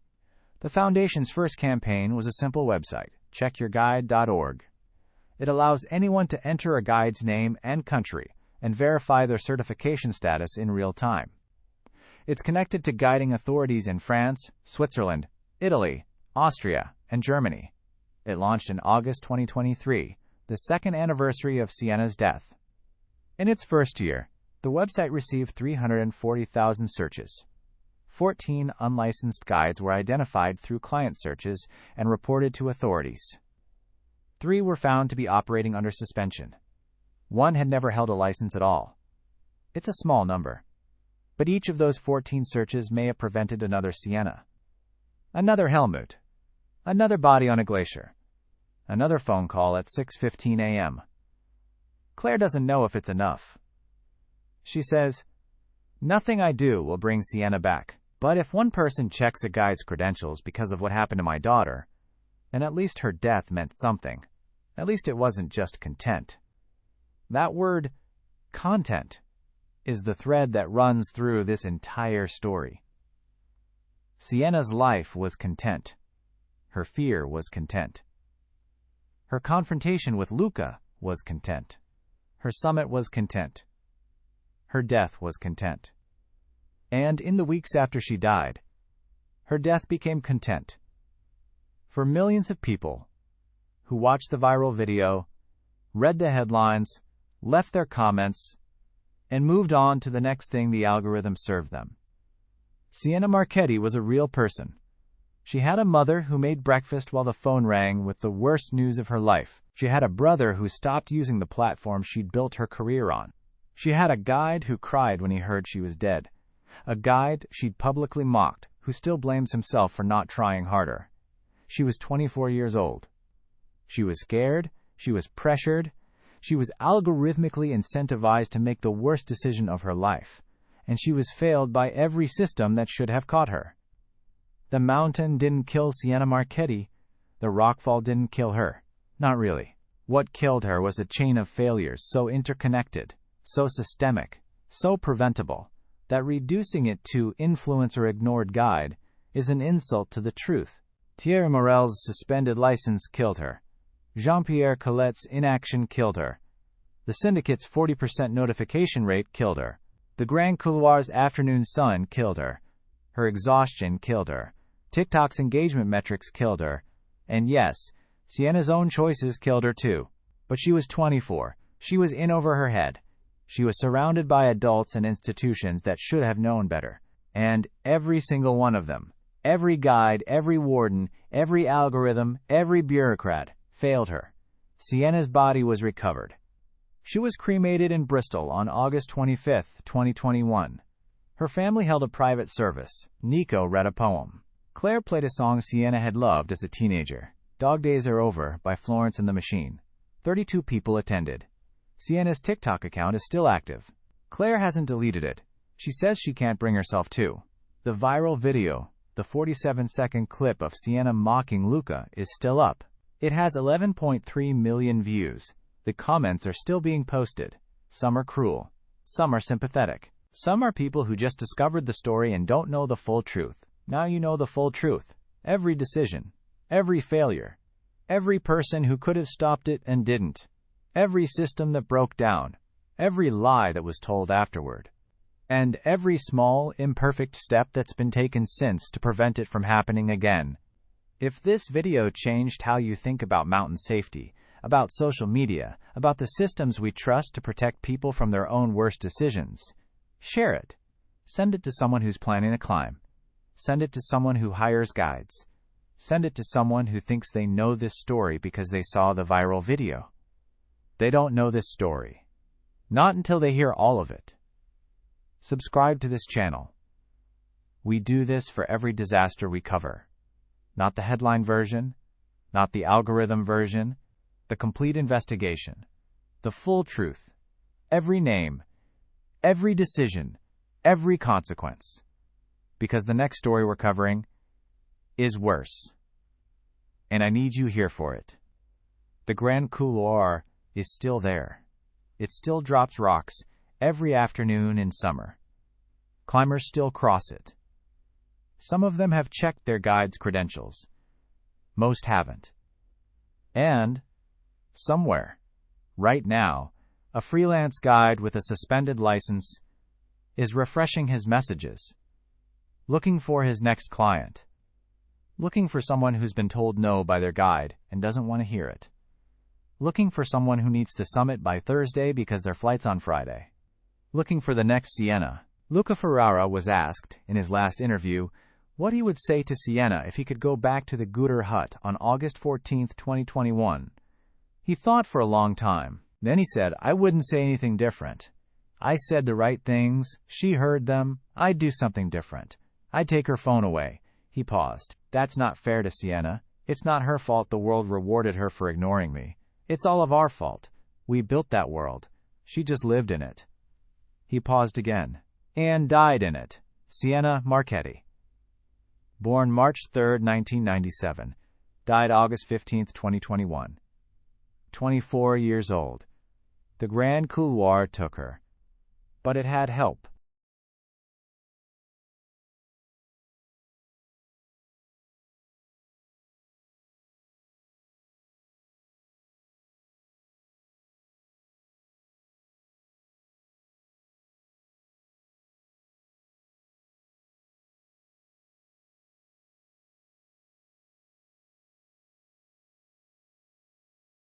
The Foundation's first campaign was a simple website, checkyourguide.org. It allows anyone to enter a guide's name and country and verify their certification status in real time. It's connected to guiding authorities in France, Switzerland, Italy, Austria, and Germany. It launched in August 2023, the second anniversary of Sienna's death. In its first year, the website received 340,000 searches. 14 unlicensed guides were identified through client searches and reported to authorities. 3 were found to be operating under suspension. 1 had never held a license at all. It's a small number. But each of those 14 searches may have prevented another Sienna. Another Helmut. Another body on a glacier. Another phone call at 6:15 a.m. Claire doesn't know if it's enough. She says, "Nothing I do will bring Sienna back, but if one person checks a guide's credentials because of what happened to my daughter, then at least her death meant something. At least it wasn't just content." That word, content, is the thread that runs through this entire story. Sienna's life was content. Her fear was content. Her confrontation with Luca was content. Her summit was content. Her death was content. And in the weeks after she died, her death became content. For millions of people who watched the viral video, read the headlines, left their comments, and moved on to the next thing the algorithm served them. Sienna Marchetti was a real person. She had a mother who made breakfast while the phone rang with the worst news of her life. She had a brother who stopped using the platform she'd built her career on. She had a guide who cried when he heard she was dead. A guide she'd publicly mocked, who still blames himself for not trying harder. She was 24 years old. She was scared. She was pressured. She was algorithmically incentivized to make the worst decision of her life, and she was failed by every system that should have caught her. The mountain didn't kill Sienna Marchetti. The rockfall didn't kill her. Not really. What killed her was a chain of failures so interconnected, so systemic, so preventable, that reducing it to influence or ignored guide is an insult to the truth. Thierry Morel's suspended license killed her. Jean-Pierre Collet's inaction killed her. The syndicate's 40% notification rate killed her. The Grand Couloir's afternoon sun killed her. Her exhaustion killed her. TikTok's engagement metrics killed her. And yes, Sienna's own choices killed her too. But she was 24. She was in over her head. She was surrounded by adults and institutions that should have known better. And every single one of them, every guide, every warden, every algorithm, every bureaucrat, failed her. Sienna's body was recovered. She was cremated in Bristol on August 25, 2021. Her family held a private service. Nico read a poem. Claire played a song Sienna had loved as a teenager. Dog Days Are Over by Florence and the Machine. 32 people attended. Sienna's TikTok account is still active. Claire hasn't deleted it. She says she can't bring herself to. The viral video, the 47-second clip of Sienna mocking Luca, is still up. It has 11.3 million views. The comments are still being posted. Some are cruel. Some are sympathetic. Some are people who just discovered the story and don't know the full truth. Now you know the full truth. Every decision. Every failure. Every person who could have stopped it and didn't. Every system that broke down. Every lie that was told afterward. And every small, imperfect step that's been taken since to prevent it from happening again. If this video changed how you think about mountain safety, about social media, about the systems we trust to protect people from their own worst decisions, share it. Send it to someone who's planning a climb. Send it to someone who hires guides. Send it to someone who thinks they know this story because they saw the viral video. They don't know this story. Not until they hear all of it. Subscribe to this channel. We do this for every disaster we cover. Not the headline version, not the algorithm version, the complete investigation, the full truth, every name, every decision, every consequence. Because the next story we're covering is worse. And I need you here for it. The Grand Couloir is still there. It still drops rocks every afternoon in summer. Climbers still cross it. Some of them have checked their guide's credentials. Most haven't. And, somewhere, right now, a freelance guide with a suspended license is refreshing his messages, looking for his next client, looking for someone who's been told no by their guide and doesn't want to hear it, looking for someone who needs to summit by Thursday because their flight's on Friday, looking for the next Sienna. Luca Ferrara was asked, in his last interview, what he would say to Sienna if he could go back to the Guter hut on August 14, 2021. He thought for a long time. Then he said, I wouldn't say anything different. I said the right things, she heard them, I'd do something different. I'd take her phone away. He paused. That's not fair to Sienna. It's not her fault the world rewarded her for ignoring me. It's all of our fault. We built that world. She just lived in it. He paused again. And died in it. Sienna Marchetti. Born March 3, 1997. Died August 15, 2021. 24 years old. The Grand Couloir took her. But it had help.